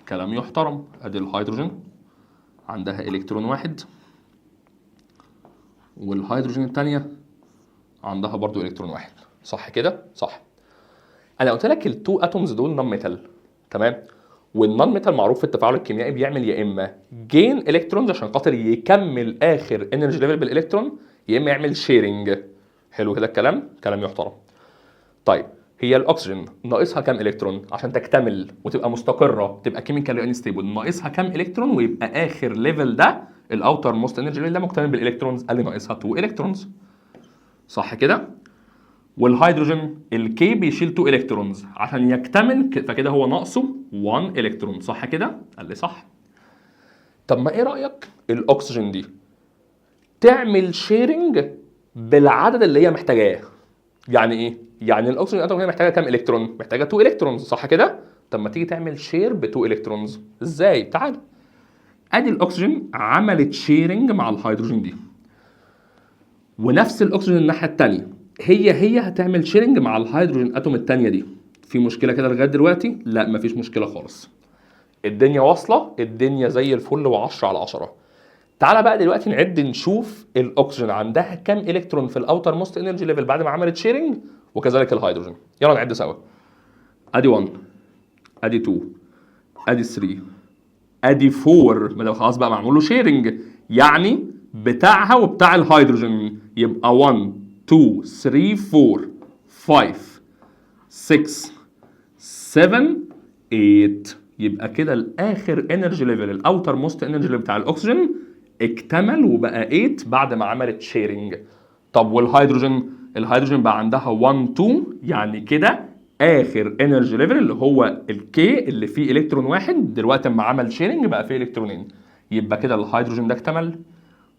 كلام يحترم. ادي الهيدروجين عندها الكترون واحد، والهيدروجين الثانيه عندها برضو الكترون واحد. صح كده؟ صح. انا قلت لك التو اتومز دول نون ميتال، تمام. والنون ميتال معروف في التفاعل الكيميائي بيعمل يا اما جين الكترونز عشان خاطر يكمل اخر انرجي ليفل بالالكترون، يا اما يعمل شيرنج. حلو كده الكلام؟ كلام يحترم. طيب هي الاكسجين ناقصها كام الكترون عشان تكتمل وتبقى مستقره، تبقى كيميكالي انستيبل؟ ناقصها كام الكترون ويبقى اخر ليفل ده الاوتر موست انرجي ليفل ده مكتمل بالالكترونز؟ قال لي ناقصها 2 الكترونز. صح كده؟ والهيدروجين الكي بيشيل 2 الكترونز عشان يكتمل، فكده هو ناقصه 1 الكترون. صح كده؟ قال لي صح. طب ما ايه رايك الاكسجين دي تعمل شيرنج بالعدد اللي هي محتاجاه؟ يعني ايه؟ يعني الاكسجين اتوم هي محتاجه كام الكترون؟ محتاجه 2 الكترونز. صح كده؟ طب ما تيجي تعمل شير ب 2 الكترونز. ازاي؟ تعال. ادي الاكسجين عملت شيرنج مع الهيدروجين دي، ونفس الاكسجين الناحيه الثانيه هي هتعمل شيرنج مع الهيدروجين اتوم الثانيه دي. في مشكله كده لغايه دلوقتي؟ لا مفيش مشكله خالص. الدنيا واصله، الدنيا زي الفل و10 على 10. تعالى بقى دلوقتي نعد نشوف الاكسجين عندها كام الكترون في الاوتر موست انرجي ليفل بعد ما عملت شيرنج، وكذلك الهيدروجين. يلا نعد سوا. ادي 1، ادي 2، ادي 3، ادي 4. ما ده خلاص بقى معمول له شيرنج، يعني بتاعها وبتاع الهيدروجين. يبقى 1 2 3 4 5 6 7 8. يبقى كده الاخر انرجي ليفل الاوتر موست انرجي ليفل بتاع الاكسجين اكتمل وبقى 8 بعد ما عملت شيرنج. طب والهيدروجين؟ الهيدروجين بقى عندها 1 2، يعني كده اخر انرجي ليفل اللي هو الكي اللي فيه الكترون واحد دلوقتي اما عمل شيرنج بقى فيه الكترونين. يبقى كده الهيدروجين ده اكتمل،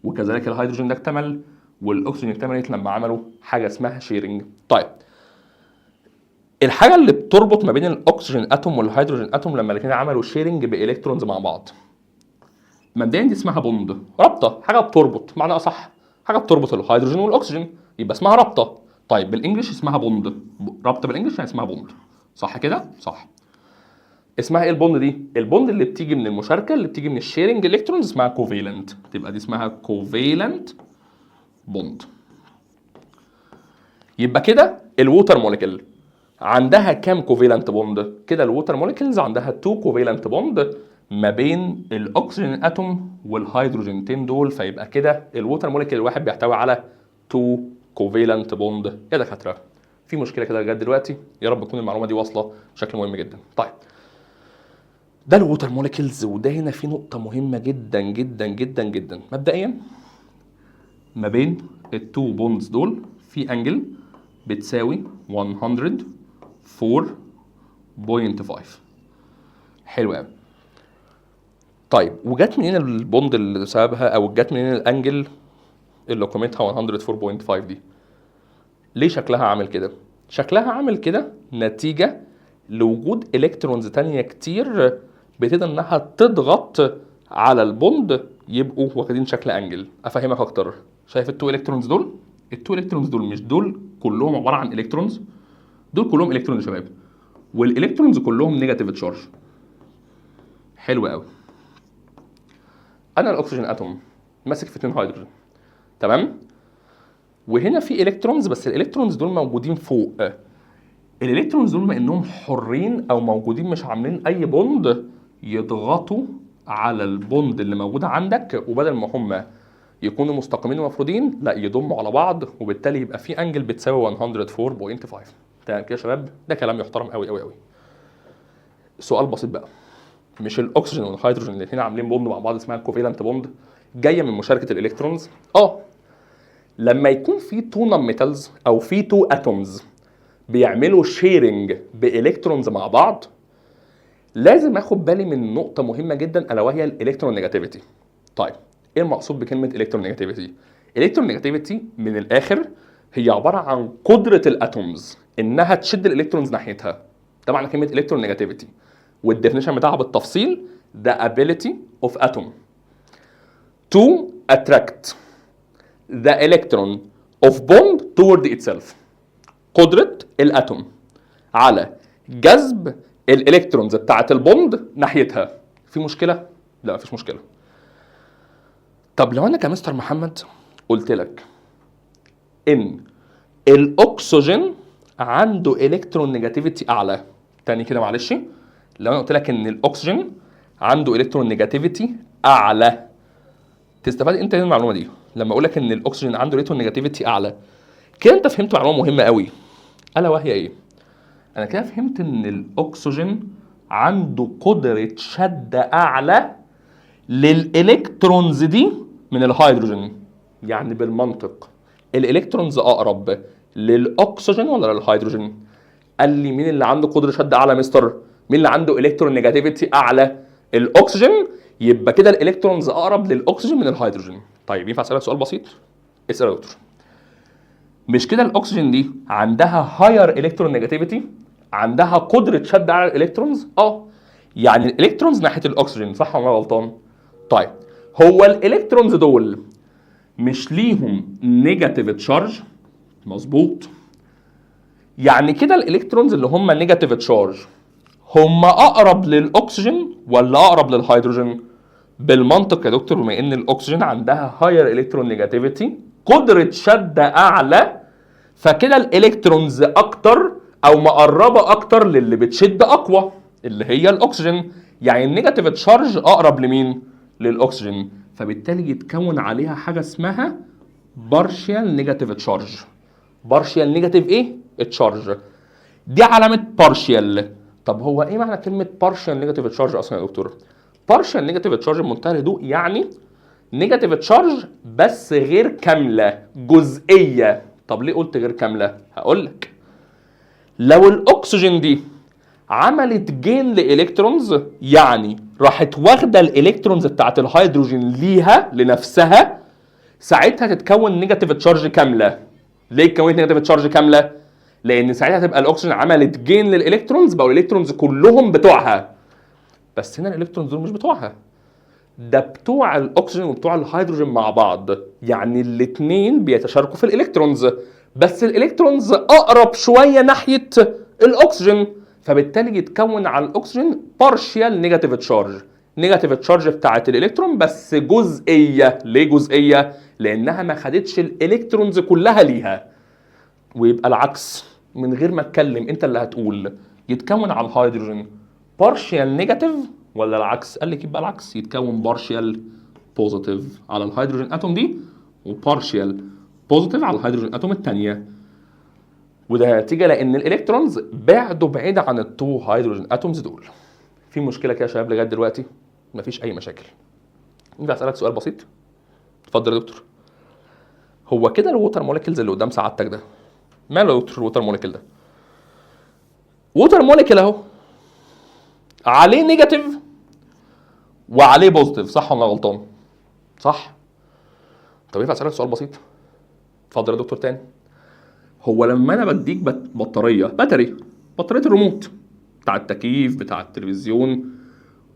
وكذلك الهيدروجين ده اكتمل، والاكسجين اكتملت لما عملوا حاجه اسمها شيرنج. طيب الحاجه اللي بتربط ما بين الاكسجين اتوم والهيدروجين اتوم لما الاثنين عملوا شيرنج بالكترونز مع بعض، مبدئيا دي اسمها بوند، رابطه، حاجه بتربط، معنى اصح حاجه بتربط الهيدروجين والاكسجين، يبقى اسمها رابطه. طيب بالانجلش اسمها بوند. رابطه بالانجلش يعني اسمها بوند. صح كده؟ صح. اسمها ايه البوند دي؟ البوند اللي بتيجي من المشاركه، اللي بتيجي من الشيرنج الكترونز، اسمها كوفيلنت. تبقى دي اسمها كوفيلنت بوند. يبقى كده الووتر موليكيول عندها كام كوفيلنت بوند؟ كده الووتر موليكيولز عندها 2 كوفيلنت بوند ما بين الاكسجين اتوم والهيدروجينتين دول. فيبقى كده الووتر موليكيول الواحد بيحتوي على 2 كوفيلنت بوند. يا دكاتره في مشكله كده لغايه دلوقتي؟ يا رب تكون المعلومه دي واصله بشكل مهم جدا. طيب ده الووتر موليكيولز. وده هنا في نقطة مهمة جدا جدا جدا جدا. مبدئيا ما بين التو بوندز دول في انجل بتساوي 104.5. حلو قوي. طيب وجت منين البوند اللي سببها، او جت منين الانجل اللي قيمتها 104.5 دي؟ ليه شكلها عامل كده؟ شكلها عامل كده نتيجة لوجود الكترونز تانية كتير بتبتدي انها تضغط على البوند يبقوا واخدين شكل انجل. افهمك اكتر. شايف التو الكترونز دول؟ التو الكترونز دول مش دول كلهم عباره عن الكترونز؟ دول كلهم الكترونز يا شباب، والالكترونز كلهم نيجاتيف تشارج. حلو قوي. انا الاكسجين اتوم ماسك في 2 هيدروجين، تمام؟ وهنا في الكترونز، بس الالكترونز دول موجودين فوق. الالكترونز دول بما انهم حرين او موجودين مش عاملين اي بوند، يضغطوا على البوند اللي موجود عندك، وبدل ما هم يكونوا مستقيمين ومفرودين لا يضموا على بعض، وبالتالي يبقى في انجل بتساوي 104.5. تمام كده يا شباب؟ ده كلام يحترم قوي قوي قوي. سؤال بسيط بقى. مش الاكسجين والهيدروجين الاثنين عاملين بوند مع بعض اسمها الكوفيلنت بوند، جايه من مشاركه الالكترونز؟ لما يكون في تو نون ميتالز او في تو اتومز بيعملوا شيرنج بالكترونز مع بعض، لازم اخد بالي من نقطه مهمه جدا الا وهي الالكترون نيجاتيفيتي. طيب ايه المقصود بكلمه الكترون نيجاتيفيتي؟ الكترون نيجاتيفيتي من الاخر هي عباره عن قدره الاتومز انها تشد الالكترونز ناحيتها. طبعا كلمه الكترون نيجاتيفيتي والديفينيشن بتاعها بالتفصيل: the ability of atom to attract the electron of bond toward itself. قدره الاتوم على جذب الالكترونز بتاعت البوند ناحيتها. في مشكله؟ لا مفيش مشكله. طب لو انا كمستر محمد قلت لك ان الاكسجين عنده الكترون نيجاتيفيتي اعلى، تاني كده معلش، لو انا قلت لك ان الاكسجين عنده الكترون نيجاتيفيتي اعلى، تستفاد انت من المعلومه دي. لما اقول لك ان الاكسجين عنده الكترون نيجاتيفيتي اعلى، كده انت فهمت معلومه مهمه قوي، الا وهي ايه؟ انا كده فهمت ان الاكسجين عنده قدره شد اعلى للالكترونز دي من الهيدروجين. يعني بالمنطق الالكترونز اقرب للاكسجين ولا للهيدروجين؟ قال لي مين اللي عنده قدره شد اعلى يا مستر؟ مين اللي عنده الكترون نيجاتيفيتي اعلى؟ الاكسجين. يبقى كده الالكترونز اقرب للاكسجين من الهيدروجين. طيب ينفع اسالك سؤال بسيط؟ اسال يا دكتور. مش كده الاكسجين دي عندها هاير الكترون نيجاتيفيتي، عندها قدره شد على الالكترونز؟ يعني الالكترونز ناحيه الاكسجين، صح ولا انا غلطان؟ طيب هو الالكترونز دول مش ليهم نيجاتيف تشارج؟ مظبوط. يعني كده الالكترونز اللي هم نيجاتيف تشارج هم اقرب للاكسجين ولا اقرب للهيدروجين؟ بالمنطق يا دكتور، بما ان الاكسجين عندها هاير الكترون نيجاتيفيتي، قدره شد اعلى، فكده الالكترونز اكتر او مقربه اكتر للي بتشد اقوى اللي هي الاكسجين. يعني النيجاتيف تشارج اقرب لمين؟ للاكسجين. فبالتالي يتكون عليها حاجه اسمها بارشيال نيجاتيف تشارج. بارشيال نيجاتيف ايه؟ تشارج. دي علامه بارشيال. طب هو ايه معنى كلمه بارشيال نيجاتيف تشارج اصلا يا دكتور؟ بارشيال نيجاتيف تشارج بمنتهى الهدوء يعني نيجاتيف تشارج بس غير كامله، جزئيه. طب ليه قلت غير كامله؟ هقول لك. لو الاكسجين دي عملت جين لالكترونز، يعني راحت واخده الالكترونز بتاعت الهيدروجين ليها لنفسها، ساعتها تتكون نيجاتيف تشارج كامله. ليه اتكونت نيجاتيف تشارج كامله؟ لان ساعتها تبقى الاكسجين عملت جين للالكترونز، بقوا الالكترونز كلهم بتوعها. بس هنا الالكترونز دول مش بتوعها، ده بتوع الاكسجين وبتوع الهيدروجين مع بعض. يعني الاثنين بيتشاركوا في الالكترونز، بس الالكترونز اقرب شويه ناحيه الاكسجين، فبالتالي يتكون على الاكسجين بارشيال نيجاتيف تشارج. نيجاتيف تشارج بتاعت الالكترون بس جزئيه. ليه جزئيه؟ لانها ما خدتش الالكترونز كلها ليها. ويبقى العكس، من غير ما اتكلم انت اللي هتقول، يتكون على الهيدروجين بارشيال نيجاتيف ولا العكس؟ قال لك يبقى العكس، يتكون بارشيال بوزيتيف على الهيدروجين اتوم دي، وبارشيال بوزيتيف على الهيدروجين اتوم الثانيه. وده نتيجه لان الالكترونز بعدوا بعيد عن التو هيدروجين اتومز دول. في مشكله كده يا شباب لغايه دلوقتي؟ مفيش اي مشاكل. ينفع اسالك سؤال بسيط؟ اتفضل يا دكتور. هو كده الووتر موليكيولز اللي قدام سعادتك ده ماله يا دكتور؟ الووتر موليكيول ده ووتر موليكيول اهو، عليه نيجاتيف وعليه بوزيتيف، صح ولا غلطان؟ صح. طب ينفع اسالك سؤال بسيط؟ اتفضل يا دكتور تاني. هو لما انا بديك بطاريه الريموت بتاع التكييف بتاع التلفزيون،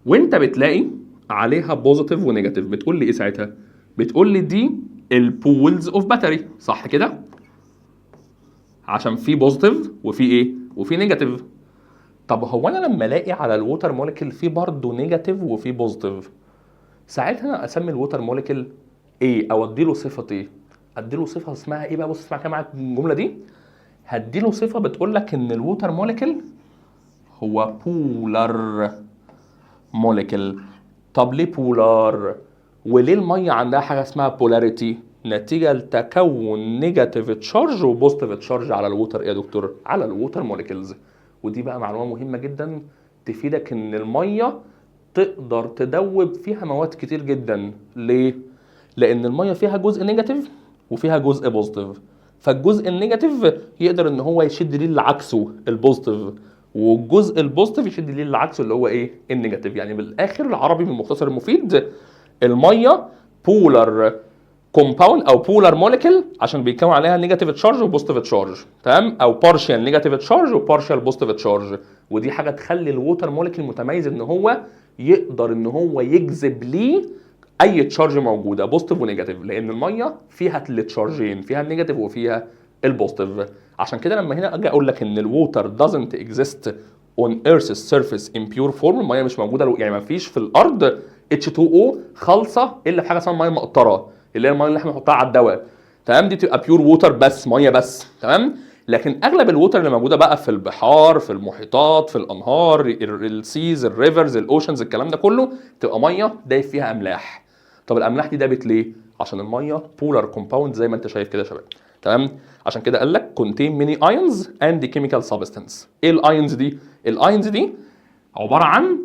وانت بتلاقي عليها بوزيتيف ونيجاتيف، بتقول لي ايه ساعتها؟ بتقول لي دي البولز اوف باتري، صح كده؟ عشان في بوزيتيف وفي ايه؟ وفي نيجاتيف. طب هو انا لما الاقي على الووتر موليكيول في برضه نيجاتيف وفي بوزيتيف، ساعتها انا اسمي الووتر موليكيول ايه او اديله صفه ايه؟ اديله صفه اسمها ايه بقى؟ بص اسمع كده معاك الجمله دي. هديله صفه بتقول لك ان الووتر موليكيول هو بولار موليكيول. طب ليه بولار؟ وليه الميه عندها حاجه اسمها بولاريتي؟ نتيجه لتكون نيجاتيف تشارج وبوزيتيف تشارج على الووتر. ايه يا دكتور؟ على الووتر موليكيولز. ودي بقى معلومه مهمه جدا تفيدك ان الميه تقدر تدوب فيها مواد كتير جدا. ليه؟ لان الميه فيها جزء نيجاتيف وفيها جزء بوزيتيف، فالجزء النيجاتيف يقدر ان هو يشد ليه اللي عكسه البوزيتيف، والجزء البوزيتيف يشد ليه اللي عكسه اللي هو ايه؟ النيجاتيف. يعني بالاخر العربي من المختصر المفيد، الميه بولار كومباوند او بولار موليكيول عشان بيتكون عليها نيجاتيف تشارج وبوزيتيف تشارج، تمام؟ او بارشال نيجاتيف تشارج وبارشال بوزيتيف تشارج. ودي حاجه تخلي الووتر موليكيول متميز ان هو يقدر ان هو يجذب ليه اي تشارج موجوده بوزيتيف ونيجاتيف، لان الميه فيها التشارجين، فيها النيجاتيف وفيها البوزيتيف. عشان كده لما هنا اجي اقول لك ان الووتر doesn't exist on earth's surface in pure form، الميه مش موجوده، يعني ما فيش في الارض H2O خالصه الا في حاجه اسمها ميه مقطره، اللي هي الميه اللي احنا بنحطها على الدواء، تمام؟ دي تبقى بيور ووتر بس، ميه بس، تمام؟ لكن اغلب الووتر اللي موجوده بقى في البحار، في المحيطات، في الانهار، السيز، الريفرز، الاوشنز، الكلام ده كله تبقى ميه دايب فيها املاح. طب الاملاح دي دابت ليه؟ عشان الميه بولار كومباوند زي ما انت شايف كده يا شباب، تمام؟ عشان كده قال لك contain many ions and chemical substance. ايه الايونز دي؟ الايونز دي عباره عن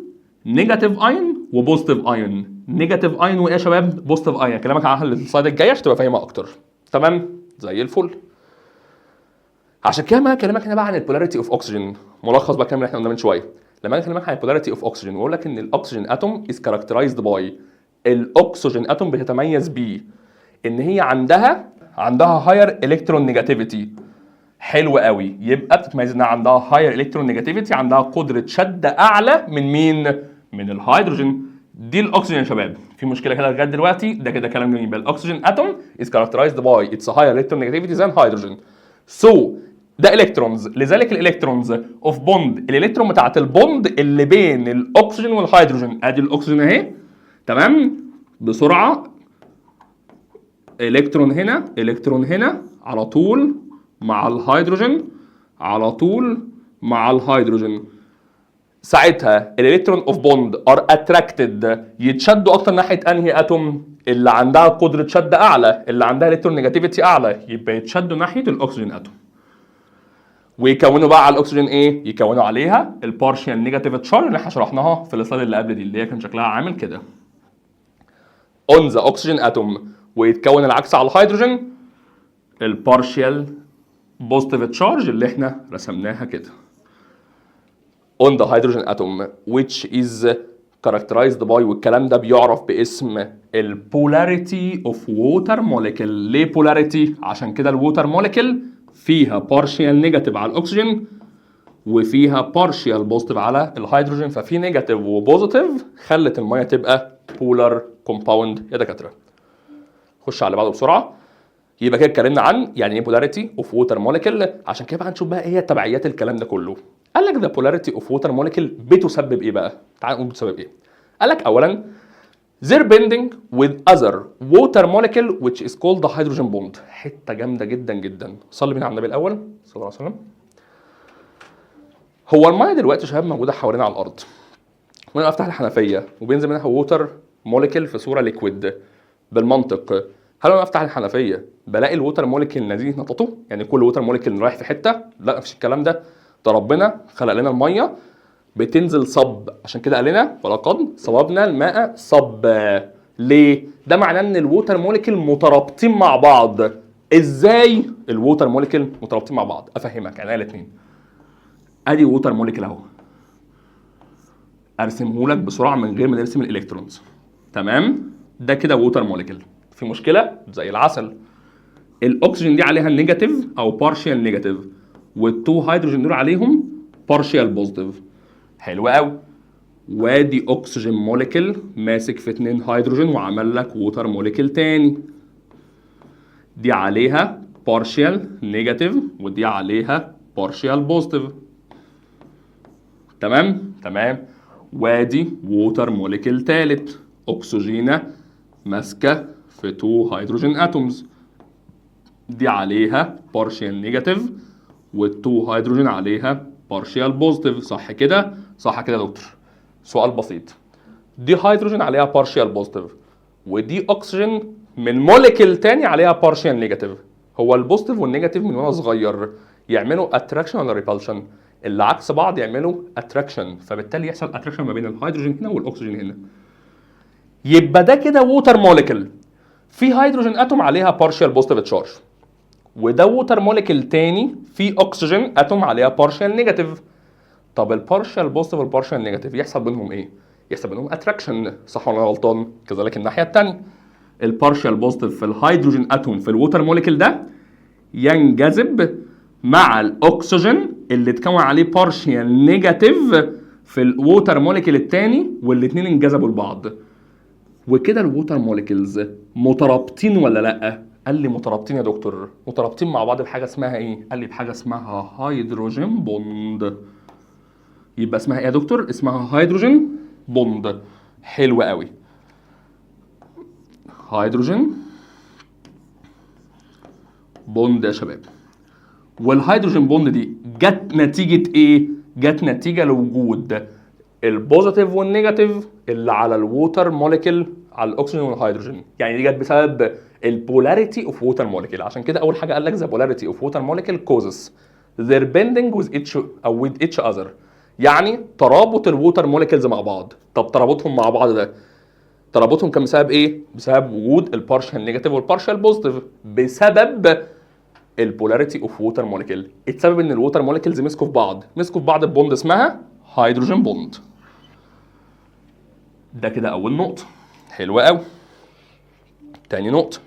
نيجاتيف ايون وبوزيتيف ايون. نيجاتيف ايون وايه يا شباب؟ بوزيتيف ايون. كلامك عنها السلايد الجايه عشان تبقى فاهمها اكتر، تمام؟ زي الفل. عشان كده ما اكلمك هنا بقى عن البولاريتي اوف اوكسجين، ملخص بقى الكلام اللي احنا قلناه من شويه. لما اجي اكلمك عن البولاريتي اوف اوكسجين واقول لك ان الاكسجين اتوم از كاركترايزد باي، الاكسجين اتوم بتتميز بيه ان هي عندها هاير الكترون نيجاتيفيتي. حلو قوي، يبقى بتتميز انها عندها هاير الكترون نيجاتيفيتي، عندها قدره شد اعلى من مين؟ من الهيدروجين. دي الاكسجين يا شباب. في مشكله كده لغايه دلوقتي؟ ده كده كلام جميل. الاكسجين اتوم is characterized by its higher electron negativity than hydrogen. So ده الكترونز، لذلك الالكترونز اوف بوند، الالكترون بتاعت البوند اللي بين الاكسجين والهيدروجين، ادي الاكسجين اهي، تمام؟ بسرعه، الكترون هنا، الكترون هنا على طول مع الهيدروجين، على طول مع الهيدروجين. ساعتها الالكترون اوف بوند ار اتراكتد، يتشدوا اكتر ناحيه انهي اتوم؟ اللي عندها قدره شد اعلى، اللي عندها الكترون نيجاتيفيتي اعلى، يبقى يتشدوا ناحيه الاكسجين اتوم. ويكونوا بقى على الاكسجين ايه؟ يكونوا عليها البارشال نيجاتيف تشارج اللي احنا شرحناها في السلايد اللي قبل دي، اللي هي كان شكلها عامل كده اون ذا اوكسجين اتوم. ويتكون العكس على الهيدروجين، البارشال بوزيتيف تشارج اللي احنا رسمناها كده on the hydrogen atom which is characterized by، والكلام ده بيعرف باسم البولاريتي اوف ووتر موليكيول. ليه بولاريتي؟ عشان كده الووتر موليكيول فيها بارشال نيجاتيف على الاكسجين وفيها بارشال بوزيتيف على الهيدروجين، ففي نيجاتيف وبوزيتيف خلت الميه تبقى بولار كومباوند يا دكاتره. خش على اللي بعده بسرعه. يبقى كده اتكلمنا عن يعني ايه بولاريتي اوف ووتر موليكيول. عشان كده بقى نشوف بقى ايه هي تبعيات الكلام ده كله. قال لك ذا بولاريتي اوف ووتر موليكيول بتسبب ايه بقى؟ تعال نقول بتسبب ايه. قال لك اولا they're bending with other water molecule which is called the hydrogen bond. حته جامده جدا جدا. صلي بينا على النبي الاول صلى الله عليه وسلم. هو الميه دلوقتي يا شباب موجوده حوالينا على الارض، وانا افتح الحنفيه وبينزل منها ووتر موليكيول في صوره ليكويد. بالمنطق هل انا افتح الحنفيه بلاقي الووتر موليكيول نازل نططه؟ يعني كل ووتر موليكيول رايح في حته؟ لا، مفيش الكلام ده. ده ربنا خلق لنا الميه بتنزل صب، عشان كده قال لنا ولقد صببنا الماء صبا. ليه؟ ده معناه ان الووتر موليكيول مترابطين مع بعض. ازاي الووتر موليكيول مترابطين مع بعض؟ افهمك يعني الاثنين. ادي ووتر موليكيول اهو، ارسمه لك بسرعه من غير ما نرسم الالكترونز. تمام؟ ده كده ووتر موليكيول. في مشكله زي العسل، الاكسجين دي عليها نيجاتيف او بارشال نيجاتيف، والتو هيدروجين دول عليهم بارشال بوزيتيف. حلو قوي. وادي اكسجين موليكيول ماسك في 2 هيدروجين وعمل لك ووتر موليكيول تاني، دي عليها بارشال نيجاتيف ودي عليها بارشال بوزيتيف. تمام؟ تمام. وادي ووتر موليكيول تالت، اكسجينه ماسكه في 2 هيدروجين اتومز، دي عليها بارشال نيجاتيف والتو هيدروجين عليها بارشال بوزيتيف. صح كده؟ صح كده يا دكتور. سؤال بسيط، دي هيدروجين عليها بارشال بوزيتيف ودي اكسجين من موليكيول تاني عليها بارشال نيجاتيف. هو البوزيتيف والنيجاتيف من وانا صغير يعملوا اتراكشن ولا ريبالشن؟ اللي عكس بعض يعملوا اتراكشن، فبالتالي يحصل اتراكشن ما بين الهيدروجين هنا والاكسجين هنا. يبقى ده كده ووتر موليكيول في هيدروجين اتوم عليها بارشال بوزيتيف تشارج، وده ووتر موليكيول تاني في اكسجين اتوم عليها بارشال نيجاتيف. طب البارشال بوزيتيف والبارشال نيجاتيف يحصل بينهم ايه؟ يحصل بينهم اتراكشن، صح ولا انا غلطان؟ كذلك الناحيه الثانيه، البارشال بوزيتيف في الهيدروجين اتوم في الووتر موليكيول ده ينجذب مع الاكسجين اللي اتكون عليه بارشال نيجاتيف في الووتر موليكيول الثاني، والاثنين انجذبوا لبعض. وكده الووتر موليكيولز مترابطين ولا لا؟ قال لي مترابطين يا دكتور. مترابطين مع بعض بحاجه اسمها ايه؟ قال لي بحاجه اسمها هيدروجين بوند. يبقى اسمها ايه يا دكتور؟ اسمها هيدروجين بوند. حلو قوي. هيدروجين بوند يا شباب. والهيدروجين بوند دي جت نتيجه ايه؟ جت نتيجه لوجود البوزيتيف والنيجاتيف اللي على الووتر موليكيول على الاكسجين والهيدروجين. يعني دي جت بسبب البولاريتي اوف ووتر موليكيول. عشان كده اول حاجه قال لك ذا بولاريتي اوف ووتر موليكيول كوزز their bending with each او with each other. يعني ترابط الووتر موليكيولز مع بعض. طب ترابطهم مع بعض ده ترابطهم كان بسبب ايه؟ بسبب وجود البارشال نيجاتيف والبارشال بوزيتيف، بسبب البولاريتي اوف ووتر موليكيول. اتسبب ان الووتر موليكيولز مسكوا في بعض ببوند اسمها هيدروجين بوند. ده كده اول نقطه. حلوه قوي. تاني نقطه،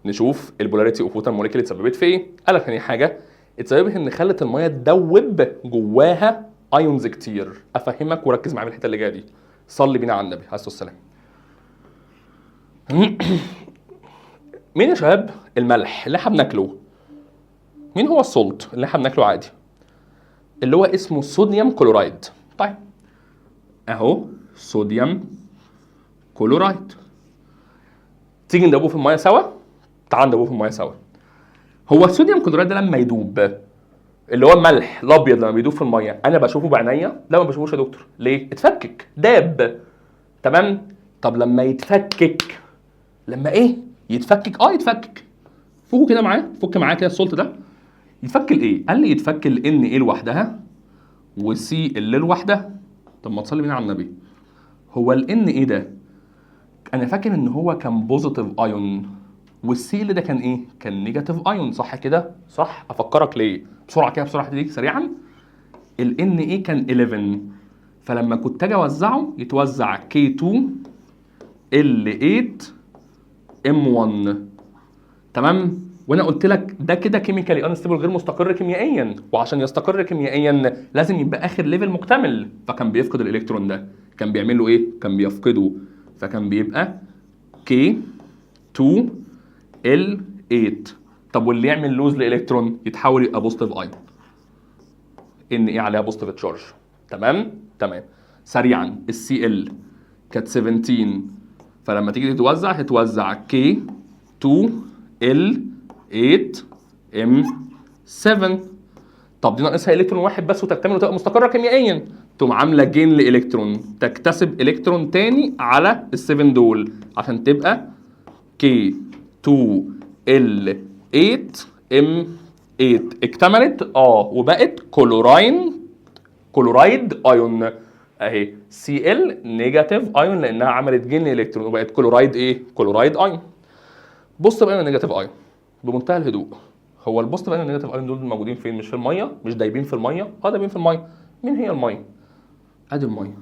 نشوف البولاريتي اوف ووتر موليكيول اتسببت في ايه. قال لك ثاني حاجه اتسببت ان خلت الميه تدوب جواها ايونز كتير. افهمك وركز معايا في الحته اللي جايه دي. صلي بينا على النبي عليه الصلاه والسلام. مين يا شباب الملح اللي احنا بناكله؟ مين هو السولت اللي احنا بناكله عادي؟ اللي هو اسمه صوديوم كلورايد. طيب اهو صوديوم كلورايد. تيجي ندوبه في الميه سوا؟ تعال ندوبه في الميه سوا. هو الصوديوم كلورايد ده لما يدوب، اللي هو الملح الابيض لما بيدوب في الميه، انا بشوفه بعينيا؟ لا ما بشوفوش يا دكتور. ليه؟ اتفكك، داب. تمام. طب لما يتفكك، لما ايه يتفكك؟ يتفكك. فكوا كده معايا، فك معايا كده السولت ده. يتفك الايه؟ قال لي يتفك الان ايه لوحدها والسي ال لوحدها. طب ما تصلي بينا على النبي. هو الان ايه ده؟ انا فاكر ان هو كان بوزيتيف ايون، والسي ال ده كان ايه؟ كان نيجاتيف ايون. صح كده؟ صح. افكرك ليه بسرعه كده، بسرعه دي سريعا. الان ايه كان 11، فلما كنت اجي اوزعه يتوزع K2 L8 M1. تمام. وانا قلت لك ده كده كيميكالي انستيبل، غير مستقر كيميائيا، وعشان يستقر كيميائيا لازم يبقى اخر ليفل مكتمل، فكان بيفقد الالكترون ده. كان بيعمل له ايه؟ كان بيفقده، فكان بيبقى K2 L8. طب واللي يعمل لوز لالكترون يتحول يبقى بوزيتيف ايون، ان ايه عليها بوزيتيف تشارج. تمام. تمام. سريعا السي ال كانت 17، فلما تيجي تتوزع هتوزع K2 L8 M7. طب دي ناقصها الكترون واحد بس وتكتمل وتبقى مستقره كيميائيا. تقوم عامله جين لالكترون، تكتسب الكترون تاني على ال7 دول عشان تبقى K2 L8 M8. اكتملت وبقت كلوراين كلورايد ايون اهي Cl نيجاتيف ايون لانها عملت جين الكترون وبقت كلورايد ايه؟ كلورايد ايون. بوزيتيف ايون ونيجاتيف ايون بمنتهى الهدوء. هو البوزيتيف ايون والنيجاتيف ايون دول موجودين فين؟ مش في الميه؟ مش دايبين في الميه؟ دايبين في الميه. مين هي الميه؟ ادي الميه.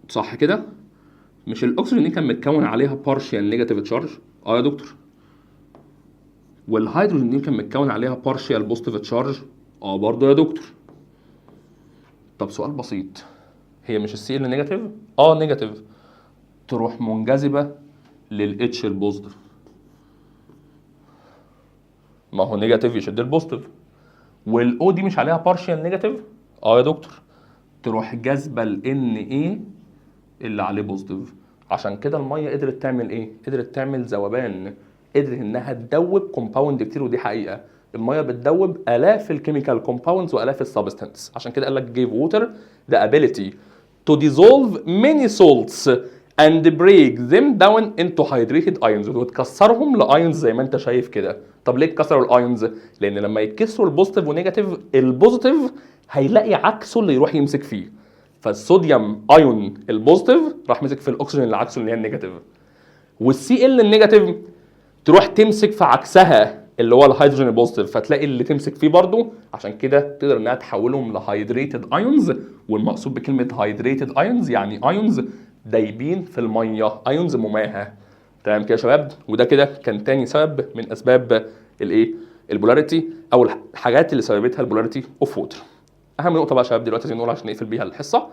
صح كده؟ مش الاكسجين دي كان متكون عليها بارشال نيجاتيف تشارج؟ يا دكتور. والهيدروجين دي كان متكون عليها بارشال بوزيتيف تشارج؟ برضه يا دكتور. طب سؤال بسيط، هي مش السي ال نيجاتيف؟ نيجاتيف. تروح منجذبه للاتش البوزيتيف. ما هو نيجاتيف يشد البوزيتيف. والاو دي مش عليها بارشال نيجاتيف؟ يا دكتور. تروح جاذبه الان ايه اللي عليه بوزيتيف. عشان كده الميه قدرت تعمل ايه؟ قدرت تعمل ذوبان، قدرت انها تدوب كومباوند كتير، ودي حقيقه. الميه بتدوب الاف الكيميكال كومباوندز والاف السبستانس. عشان كده قال لك gave water the ability to dissolve many salts and break them down into hydrated ions، وتكسرهم لايونز زي ما انت شايف كده. طب ليه اتكسروا الايونز؟ لان لما يتكسروا البوزيتيف ونيجاتيف، البوزيتيف هيلاقي عكسه اللي يروح يمسك فيه. فالصوديوم ايون البوزيتيف راح مسك في الاكسجين اللي عكسه اللي هي النيجاتيف، والسي ال النيجاتيف تروح تمسك في عكسها اللي هو الهيدروجين البوزيتيف، فتلاقي اللي تمسك فيه برضه. عشان كده تقدر انها تحولهم لهايدريتد ايونز. والمقصود بكلمه هايدريتد ايونز يعني ايونز دايبين في الميه، ايونز مماهه. تمام كده يا شباب؟ وده كده كان تاني سبب من اسباب الايه؟ البولاريتي، او الحاجات اللي سببتها البولاريتي اوف ووتر. اهم نقطه بقى يا شباب دلوقتي عايزين نقول عشان نقفل بيها الحصه.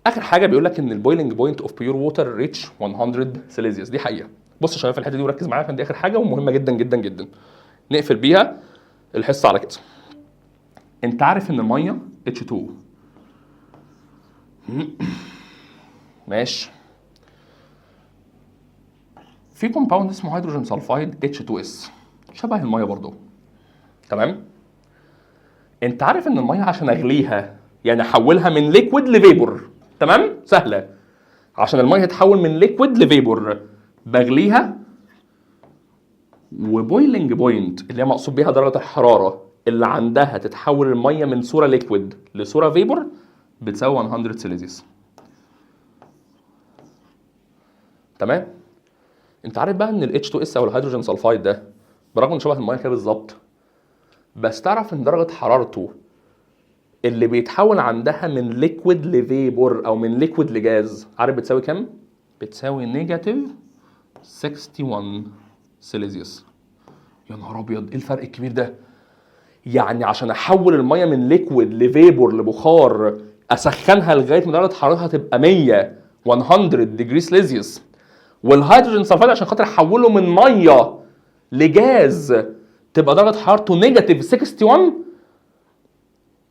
اخر حاجه بيقول لك ان البويلنج بوينت اوف بيور ووتر ريتش 100 سيليزيوس. دي حقيقه. بص يا شباب في الحته دي وركز معايا عشان دي اخر حاجه ومهمه جدا جدا جدا نقفل بيها الحصه على كده. انت عارف ان الميه H2 ماشي، في كومباوند اسمه هيدروجين سلفايد H2S شبه الميه برضه. تمام؟ انت عارف ان الميه عشان اغليها يعني احولها من ليكويد لفيبور، تمام؟ سهله. عشان الميه تتحول من ليكويد لفيبور بغليها، وبويلنج بوينت اللي هي مقصود بيها درجه الحراره اللي عندها تتحول الميه من صوره ليكويد لصوره فيبور بتساوي 100 سيليزيوس. تمام؟ انت عارف بقى ان ال H2S او الهيدروجين سلفايد ده برغم ان شبه الميه كده بالظبط، بس تعرف ان درجه حرارته اللي بيتحول عندها من ليكويد لفيبور او من ليكويد لجاز، عارف بتساوي كام؟ بتساوي نيجاتيف 61 سيليزيوس. يا نهار ابيض، ايه الفرق الكبير ده؟ يعني عشان احول الميه من ليكويد لفيبور لبخار اسخنها لغايه ما درجه حرارتها تبقى 100 ديجري سيليزيوس، والهيدروجين سلفايد عشان خاطر احوله من ميه لجاز تبقى درجه حرارته نيجاتيف 61.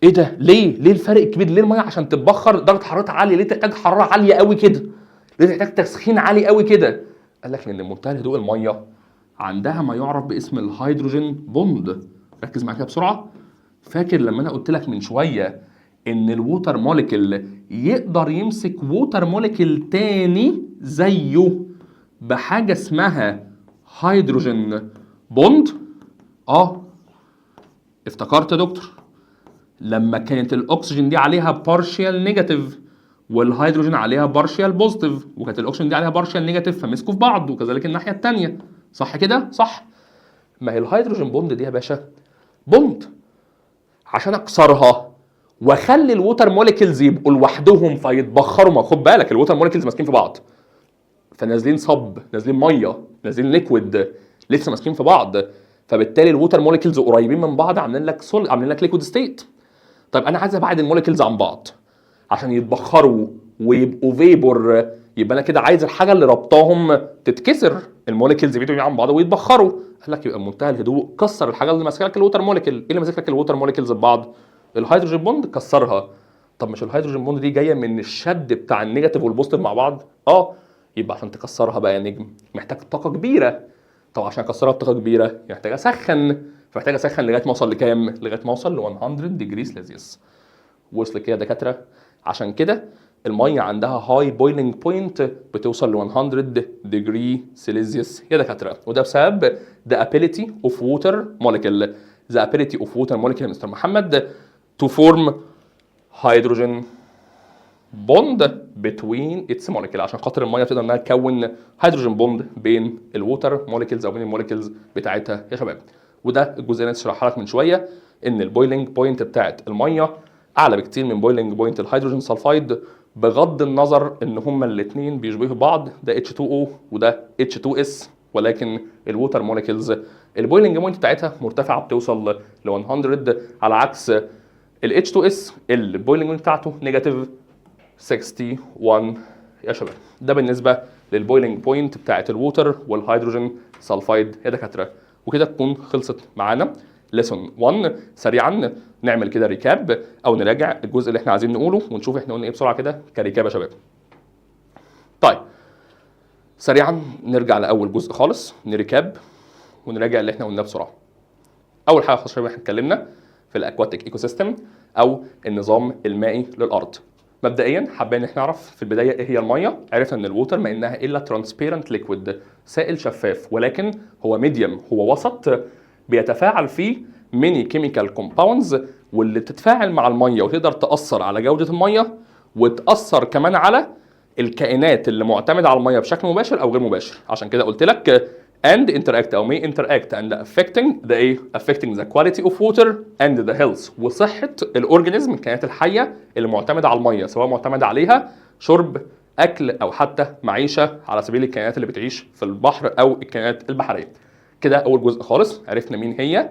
ايه ده؟ ليه الفرق الكبير؟ ليه الميه عشان تتبخر درجه حرارتها عاليه ليه تحتاج حراره عاليه قوي كده؟ ليه تحتاج تسخين عالي قوي كده؟ قال لك لان منتهى الهدوء الميه عندها ما يعرف باسم الهيدروجين بوند. ركز معايا كده بسرعه. فاكر لما انا قلت لك من شويه ان الووتر موليكيول يقدر يمسك ووتر موليكيول تاني زيه بحاجه اسمها هيدروجين بوند؟ افتكرت يا دكتور لما كانت الاكسجين دي عليها بارشال نيجاتيف والهيدروجين عليها بارشال بوزيتيف، وكانت الاكسجين دي عليها بارشال نيجاتيف فمسكوا في بعض، وكذلك الناحيه الثانيه. صح كده؟ صح. ما هي الهيدروجين بوند دي يا باشا بوند، عشان اكسرها واخلي الووتر موليكيولز يبقوا لوحدهم فيتبخروا. ما خد بالك الووتر موليكيولز ماسكين في بعض، فنازلين نازلين ميه، نازلين ليكويد لسه ماسكين في بعض، فبالتالي الووتر موليكيولز قريبين من بعض عاملين لك ليكويد ستيت. طيب انا عايز ابعد الموليكيولز عن بعض عشان يتبخروا ويبقوا فيبور، يبقى انا كده عايز الحاجه اللي ربطاهم تتكسر، الموليكيولز يبعدوا عن بعض ويتبخروا. قال لك يبقى بمنتهى الهدوء كسر الحاجه اللي ماسكه لك الووتر موليكيول. ايه اللي ماسك لك الووتر موليكيولز ببعض؟ الهيدروجين بوند، كسرها. طب مش الهيدروجين بوند دي جايه من الشد بتاع النيجاتيف والبوزيتيف مع بعض؟ يبقى عشان تكسرها بقى يا نجم محتاج طاقه كبيره. طب عشان اكسرها بطاقه كبيره محتاج اسخن، فمحتاج اسخن لغايه ما اوصل لكام؟ لغايه ما اوصل ل 100 ديجري سيلسيوس. وصل كده يا دكاتره؟ عشان كده الميه عندها هاي بويلنج بوينت بتوصل ل 100 degree سيليزيوس يا دكاتره، وده بسبب the ability of water molecule the ability of water molecule يا مستر محمد to form hydrogen bond between its molecule، عشان خاطر الميه بتقدر انها تكون هيدروجين بوند بين الووتر موليكيولز او بين الموليكيولز بتاعتها يا شباب. وده الجزء اللي انا شرحها لك من شويه، ان البويلنج بوينت بتاعت الميه اعلى بكتير من بويلنج بوينت الهيدروجين سلفايد، بغض النظر ان هما الاثنين بيشبهوا بعض، ده H2O وده H2S، ولكن الووتر موليكيولز البويلنج بوينت بتاعتها مرتفعه بتوصل ل 100، على عكس ال H2S البويلنج بوينت بتاعته نيجاتيف 61 يا شباب. ده بالنسبه للبويلنج بوينت بتاعت الووتر والهيدروجين سلفايد يا دكاتره. وكده تكون خلصت معانا ليسون 1. سريعا نعمل كده ريكاب او نراجع الجزء اللي احنا عايزين نقوله ونشوف احنا قلنا ايه بسرعه كده كريكاب يا شباب. طيب سريعا نرجع لاول جزء خالص، نريكاب ونراجع اللي احنا قلناه بسرعه. اول حاجه خالص يا شباب احنا اتكلمنا في الاكواتيك ايكو سيستم او النظام المائي للارض. مبدئيا حابين احنا نعرف في البدايه ايه هي الميه. عرفنا ان الووتر ما انها الا ترانسبيرنت ليكويد، سائل شفاف، ولكن هو ميديوم، هو وسط بيتفاعل فيه ميني كيميكال كومباوندز، واللي بتتفاعل مع الميه وتقدر تاثر على جوده الميه وتاثر كمان على الكائنات اللي معتمده على الميه بشكل مباشر او غير مباشر. عشان كده قلت لك and interact او may interact and affecting the ايه affecting the quality of water and the health، وصحه الاورجانيزم الكائنات الحيه اللي معتمده على الميه، سواء معتمده عليها شرب، اكل، او حتى معيشه، على سبيل الكائنات اللي بتعيش في البحر او الكائنات البحريه. كده اول جزء خالص عرفنا مين هي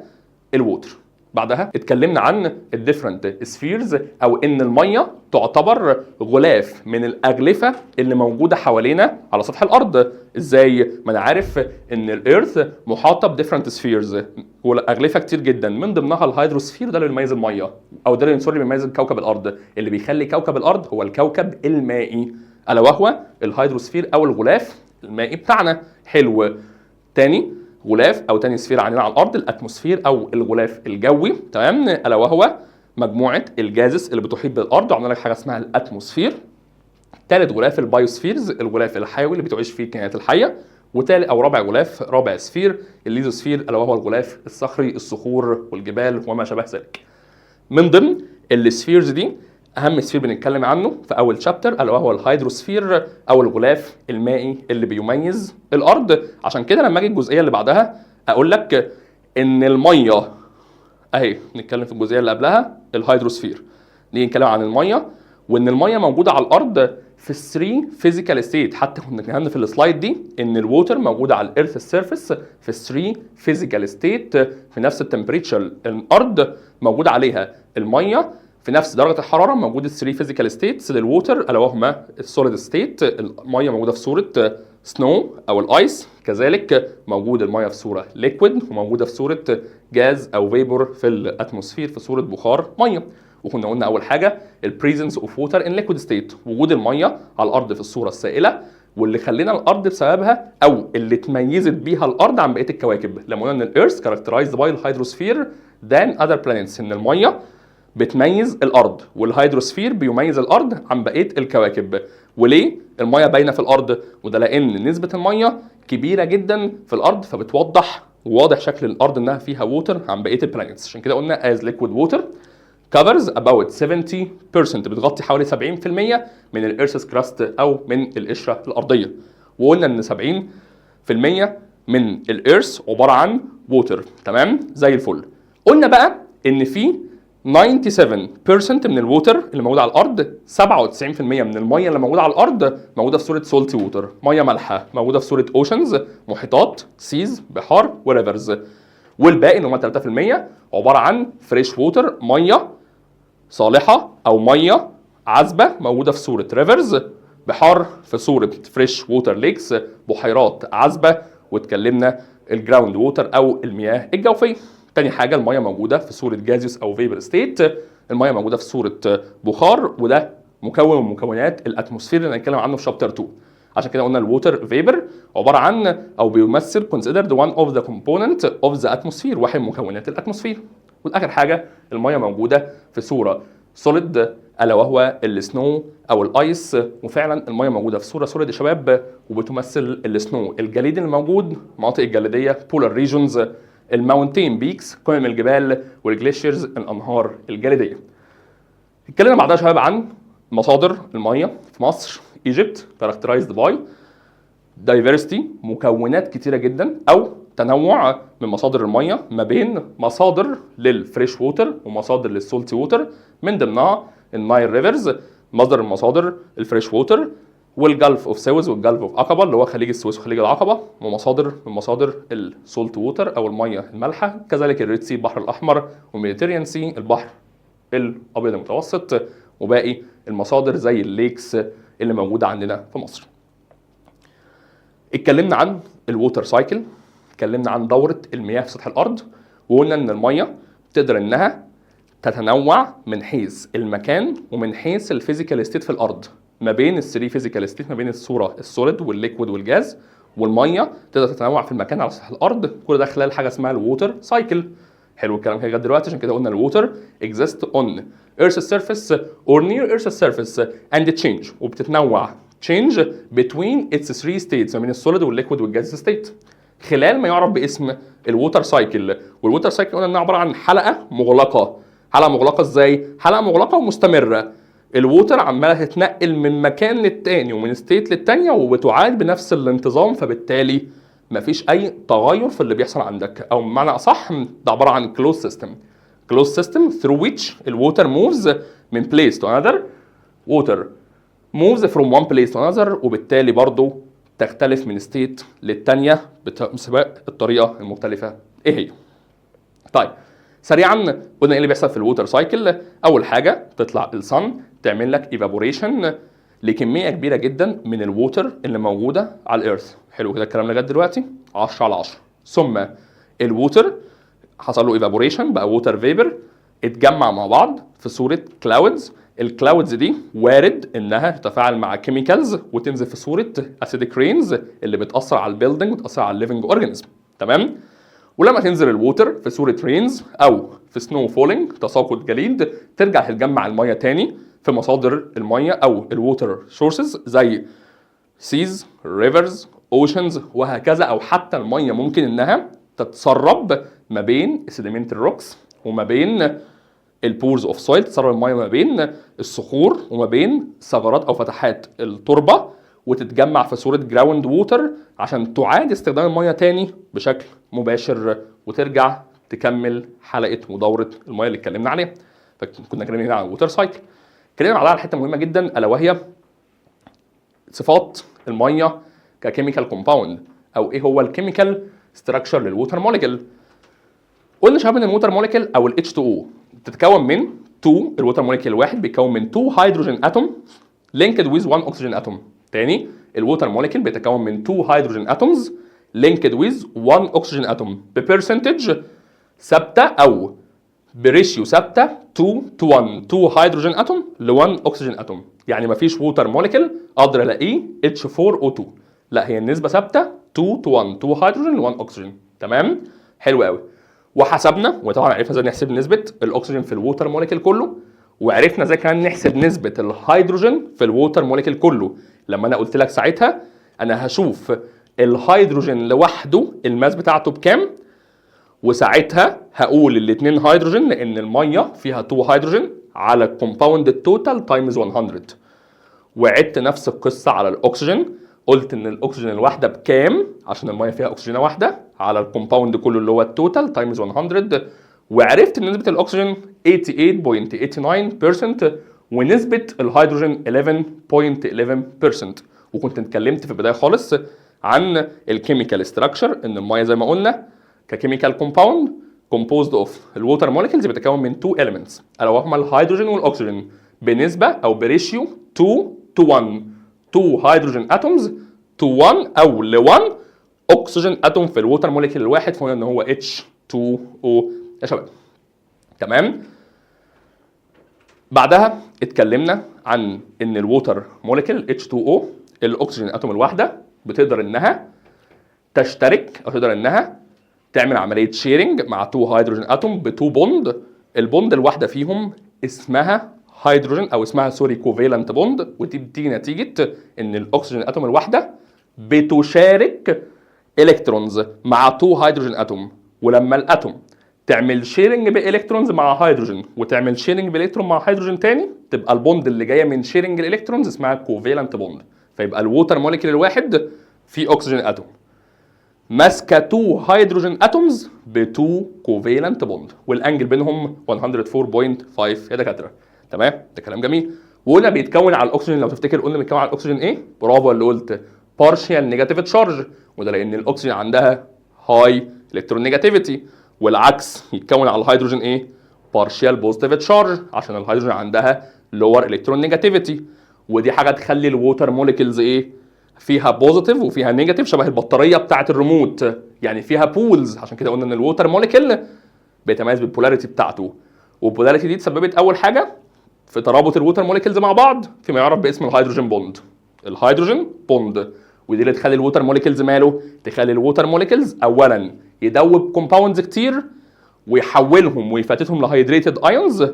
الووتر. بعدها اتكلمنا عن الديفرنت سفيرز، او ان الميه تعتبر غلاف من الاغلفه اللي موجوده حوالينا على سطح الارض. ازاي؟ ما انا عارف ان الارث محاطه بديفرنت سفيرز، واغلفه كتير جدا، من ضمنها الهيدروسفير، ده اللي بيميز الميه، او ده اللي بيميز كوكب الارض. اللي بيخلي كوكب الارض هو الكوكب المائي، الا وهو الهيدروسفير او الغلاف المائي بتاعنا. حلو. تاني غلاف او تاني سفير عندنا على الارض الاتموسفير او الغلاف الجوي، تمام، الا وهو مجموعه الجازس اللي بتحيط بالارض، وعندنا لك حاجه اسمها الاتموسفير. ثالث غلاف البايوسفيرز، الغلاف الحيوي اللي بتعيش فيه الكائنات الحيه. وثالث او رابع غلاف، رابع سفير الليزوسفير، الا وهو الغلاف الصخري، الصخور والجبال وما شابه ذلك. من ضمن السفيرز دي اهم سفير بنتكلم عنه في اول شابتر الا وهو الهيدروسفير او الغلاف المائي اللي بيميز الارض. عشان كده لما اجي الجزئيه اللي بعدها اقول لك ان الميه اهي، نتكلم في الجزئيه اللي قبلها الهيدروسفير، نيجي نتكلم عن الميه وان الميه موجوده على الارض في 3 فيزيكال ستيت. حتى كنا اتكلمنا في السلايد دي ان الووتر موجوده على الارث سيرفيس في 3 فيزيكال ستيت، في نفس التمبريتشر الارض موجوده عليها الميه، في نفس درجه الحراره موجود 3 فيزيكال ستيتس للووتر الا وهما السوليد ستيت، الميه موجوده في صوره سنو او الايس، كذلك موجود الميه في صوره ليكويد، وموجوده في صوره جاز او فيبور في الاتموسفير في صوره بخار ميه. وكنا قلنا اول حاجه البريزنس اوف ووتر ان ليكويد ستيت، وجود الميه على الارض في الصوره السائله، واللي خلينا الارض بسببها او اللي تميزت بيها الارض عن بقيه الكواكب لما قلنا ان الارث كاركترايزد باي الهيدروسفير ذان اذر بلانيتس، ان الميه بتميز الارض والهيدروسفير بيميز الارض عن بقيه الكواكب. وليه الميه باينه في الارض؟ وده لان نسبه الميه كبيره جدا في الارض، فبتوضح واضح شكل الارض انها فيها ووتر عن بقيه البلانيتس. عشان كده قلنا as liquid water covers about 70%، بتغطي حوالي 70% من الارث كراست او من القشره الارضيه. وقلنا ان 70% من الارث عباره عن ووتر، تمام زي الفل. قلنا بقى ان في 97% من الووتر اللي موجود على الارض، 97% من الميه اللي موجوده على الارض موجوده في صوره سولتي ووتر، ميه مالحه موجوده في صوره اوشنز، محيطات، سيز، بحار وريفرز. والباقي اللي هم 3% عباره عن فريش ووتر، ميه صالحه او ميه عذبه موجوده في صوره ريفرز، بحار في صوره فريش ووتر ليكس، بحيرات عذبه، واتكلمنا الجراوند ووتر او المياه الجوفيه. تاني حاجه الميه موجوده في صوره جازيوس او فيبر ستيت، الميه موجوده في صوره بخار، وده مكون من مكونات الاتموسفير اللي هنتكلم عنه في شابتر 2. عشان كده قلنا الووتر فيبر عباره عن او بيمثل considered one of the component of the atmosphere، واحد من مكونات الاتموسفير. والاخر حاجه الميه موجوده في صوره solid الا وهو السنو او الايس. وفعلا الميه موجوده في صوره سوليد يا شباب، وبتمثل السنو الجليد الموجود، المناطق الجليديه بولار ريجونز، الماونتين بيكس قمم الجبال، والجليشيرز الانهار الجليديه. اتكلمنا بعدها يا شباب عن مصادر الميه في مصر. ايجيبت كاركترايزد باي دايفرستي، مكونات كتيره جدا او تنوع من مصادر الميه ما بين مصادر للفريش ووتر ومصادر للسولتي ووتر، من ضمنها النايل ريفرز مصدر من مصادر الفريش ووتر، والجلف اوف سويس والجلف اوف عقبه اللي هو خليج السويس وخليج العقبه، ومصادر من مصادر السولت ووتر او الميه المالحه، كذلك الريد سي البحر الاحمر، والميديتيريان سي البحر الابيض المتوسط، وباقي المصادر زي الليكس اللي موجوده عندنا في مصر. اتكلمنا عن الووتر سايكل، اتكلمنا عن دوره المياه في سطح الارض، وقلنا ان الميه تقدر انها تتنوع من حيث المكان ومن حيث الفيزيكال ستيت في الارض، ما بين الثري فيزيكال ستيت، ما بين الصوره السوليد والليكويد والجاز، والميه تقدر تتنوع في المكان على سطح الارض، كل ده خلال حاجه اسمها الووتر سايكل. حلو الكلام كده لغايه دلوقتي، عشان كده قلنا الووتر exist on Earth's surface or near Earth's surface and change، وبتتنوع change between its three states، ما بين السوليد والليكويد والجاز ستيت، خلال ما يعرف باسم الووتر سايكل. والووتر سايكل قلنا انها عباره عن حلقه مغلقه. حلقه مغلقه ازاي؟ حلقه مغلقه ومستمره، الووتر عماله تتنقل من مكان للتاني ومن ستيت للتانيه وبتعاد بنفس الانتظام، فبالتالي مفيش اي تغير في اللي بيحصل عندك، او بمعنى اصح ده عباره عن كلوز سيستم. كلوز سيستم through which الووتر موفز من place to another. water moves from one place to another، وبالتالي برضو تختلف من ستيت للتانيه بسبب الطريقه المختلفه ايه هي. طيب سريعا قلنا ايه اللي بيحصل في الووتر سايكل. اول حاجه تطلع الصن تعمل لك ايفابوريشن لكميه كبيره جدا من الووتر اللي موجوده على الارث. حلو كده الكلام لغايه دلوقتي 10 على 10. ثم الووتر حصل له ايفابوريشن بقى ووتر فيبر، اتجمع مع بعض في صوره كلاودز. الكلاودز دي وارد انها تتفاعل مع كيميكالز وتنزل في صوره اسيديك رينز اللي بتاثر على البيلدنج وتاثر على الليفنج اورجانيزم. تمام. ولما تنزل الووتر في صوره رينز او في سنو فولينج تساقط جليد، ترجع تتجمع الميه تاني في مصادر الميه او الووتر سورسز زي سيز، ريفرز، اوشنز وهكذا. او حتى الميه ممكن انها تتسرب ما بين السيديمنتال روكس وما بين البورز اوف سويل، تسرب الميه ما بين الصخور وما بين ثغرات او فتحات التربه، وتتجمع في صوره جراوند ووتر عشان تعاد استخدام الميه تاني بشكل مباشر، وترجع تكمل حلقه ودوره الميه اللي اتكلمنا عليها. فكنا اتكلمنا هنا عن الووتر سايكل. اتكلمنا على حته مهمه جدا الا وهي صفات الميه ككيميكال كومباوند، او ايه هو الكيميكال ستراكشر للووتر موليكيول. قلنا شباب ان الووتر موليكيول او ال H2O بتتكون من 2. الووتر موليكيول الواحد بيتكون من 2 هيدروجين اتوم linked with 1 oxygen atom. تاني الووتر موليكيول بيتكون من 2 هيدروجين اتومز linked with 1 oxygen atom ببرسنتج ثابته او بريشيو ثابته 2 to 1، 2 هيدروجين اتوم ل 1 oxygen atom. يعني مفيش ووتر موليكيول اقدر الاقيه H4O2، لا هي النسبه ثابته 2 to 1، 2 هيدروجين ل 1 oxygen. تمام حلو قوي. وحسبنا وطبعا عرفنا ازاي نحسب نسبه الاكسجين في الووتر موليكيول كله، وعرفنا ازاي كمان نحسب نسبه الهيدروجين في الووتر موليكيول كله. لما انا قلت لك ساعتها انا هشوف الهيدروجين لوحده الماس بتاعته بكام، وساعتها هقول الاثنين هيدروجين لان الميه فيها 2 هيدروجين على الكومباوند التوتال تايمز 100. وعدت نفس القصه على الاكسجين، قلت ان الاكسجين الواحده بكام عشان الميه فيها اكسجينه واحده على الكومباوند كله اللي هو التوتال تايمز 100، وعرفت ان نسبه الاكسجين 88.89% ونسبه الهيدروجين 11.11%. وكنت اتكلمت في البدايه خالص عن الكيميكال ستراكشر، ان الميه زي ما قلنا ككيميكال كومباوند composed of الووتر موليكيولز بتتكون من 2 elements الا وهما الهيدروجين والاكسجين بنسبه او بريشيو 2 to 1، 2 هيدروجين اتومز to 1 او ل 1 اكسجين اتوم في الووتر موليكيول الواحد، فقلنا ان هو H2O يا شباب. تمام. بعدها اتكلمنا عن ان الووتر موليكيول H2O الاكسجين اتوم الواحده بتقدر انها تشترك او تقدر انها تعمل عمليه شيرنج مع 2 هيدروجين اتوم ب 2 بوند. البوند الواحده فيهم اسمها هيدروجين او اسمها كوفالنت بوند، ودي بتيجي نتيجه ان الاكسجين اتوم الواحده بتشارك الكترونز مع 2 هيدروجين اتوم. ولما الاتوم تعمل شيرنج بالكترونز مع هيدروجين وتعمل شيرنج بالكترون مع هيدروجين تاني، تبقى البوند اللي جايه من شيرنج الالكترونز اسمها كوفالنت بوند. فيبقى الووتر موليكيول الواحد فيه اكسجين اتوم ماسكه 2 هيدروجين اتومز ب 2 كوفالنت بوند، والانجل بينهم 104.5 يا دكاتره. تمام، ده كلام جميل. وقلنا بيتكون على الاكسجين، لو تفتكر قلنا بيتكون على الاكسجين ايه؟ برافو اللي قلت بارشال نيجاتيف تشارج، وده لان الاكسجين عندها هاي الكترون نيجاتيفيتي، والعكس يتكون على الهيدروجين ايه؟ بارشال بوزيتيف تشارج، عشان الهيدروجين عندها لور الكترون نيجاتيفيتي. ودي حاجه تخلي الووتر موليكيولز ايه؟ فيها بوزيتيف وفيها نيجاتيف، شبه البطاريه بتاعه الريموت، يعني فيها بولز. عشان كده قلنا ان الووتر موليكيول بيتميز بالبولاريتي بتاعته، والبولاريتي دي تسببت اول حاجه في ترابط الووتر موليكيولز مع بعض فيما يعرف باسم الهيدروجين بوند. الهيدروجين بوند، ودي اللي تخلي الووتر موليكيولز ماله؟ تخلي الووتر موليكيولز اولا يدوب كومباوندز كتير ويحولهم ويفتتهم لهيدريتد ايونز،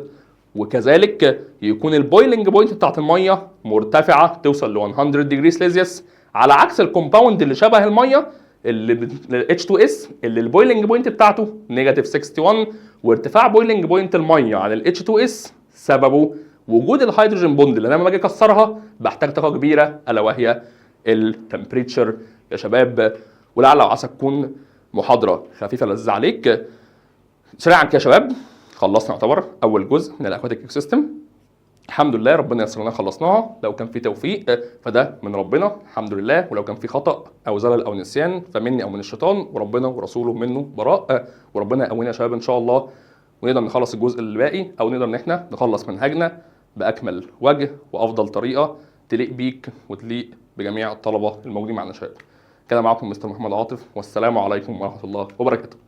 وكذلك يكون البويلنج بوينت بتاعت الميه مرتفعه توصل ل 100 ديجري سلسيوس، على عكس الكومباوند اللي شبه الميه اللي H2S اللي البويلنج بوينت بتاعته نيجاتيف 61. وارتفاع بويلنج بوينت الميه عن ال H2S سببه وجود الهيدروجين بوند، اللي انا لما باجي اكسرها بحتاج طاقه كبيره الا وهي التمبريتشر يا شباب. ولعل وعسى تكون محاضره خفيفه لذيذه عليك. سريعا كده يا شباب، خلصنا يعتبر اول جزء من الاكواتيك ايكو سيستم. الحمد لله ربنا يسر لنا خلصناها. لو كان في توفيق فده من ربنا الحمد لله، ولو كان في خطا او زلل او نسيان فمني او من الشيطان، وربنا ورسوله منه براء. وربنا يقوينا يا شباب ان شاء الله، ونقدر نخلص الجزء اللي باقي، او نقدر ان احنا نخلص منهجنا باكمل وجه وافضل طريقه تليق بيك وتليق بجميع الطلبه الموجودين معنا يا شباب. كده معاكم مستر محمد عاطف، والسلام عليكم ورحمه الله وبركاته.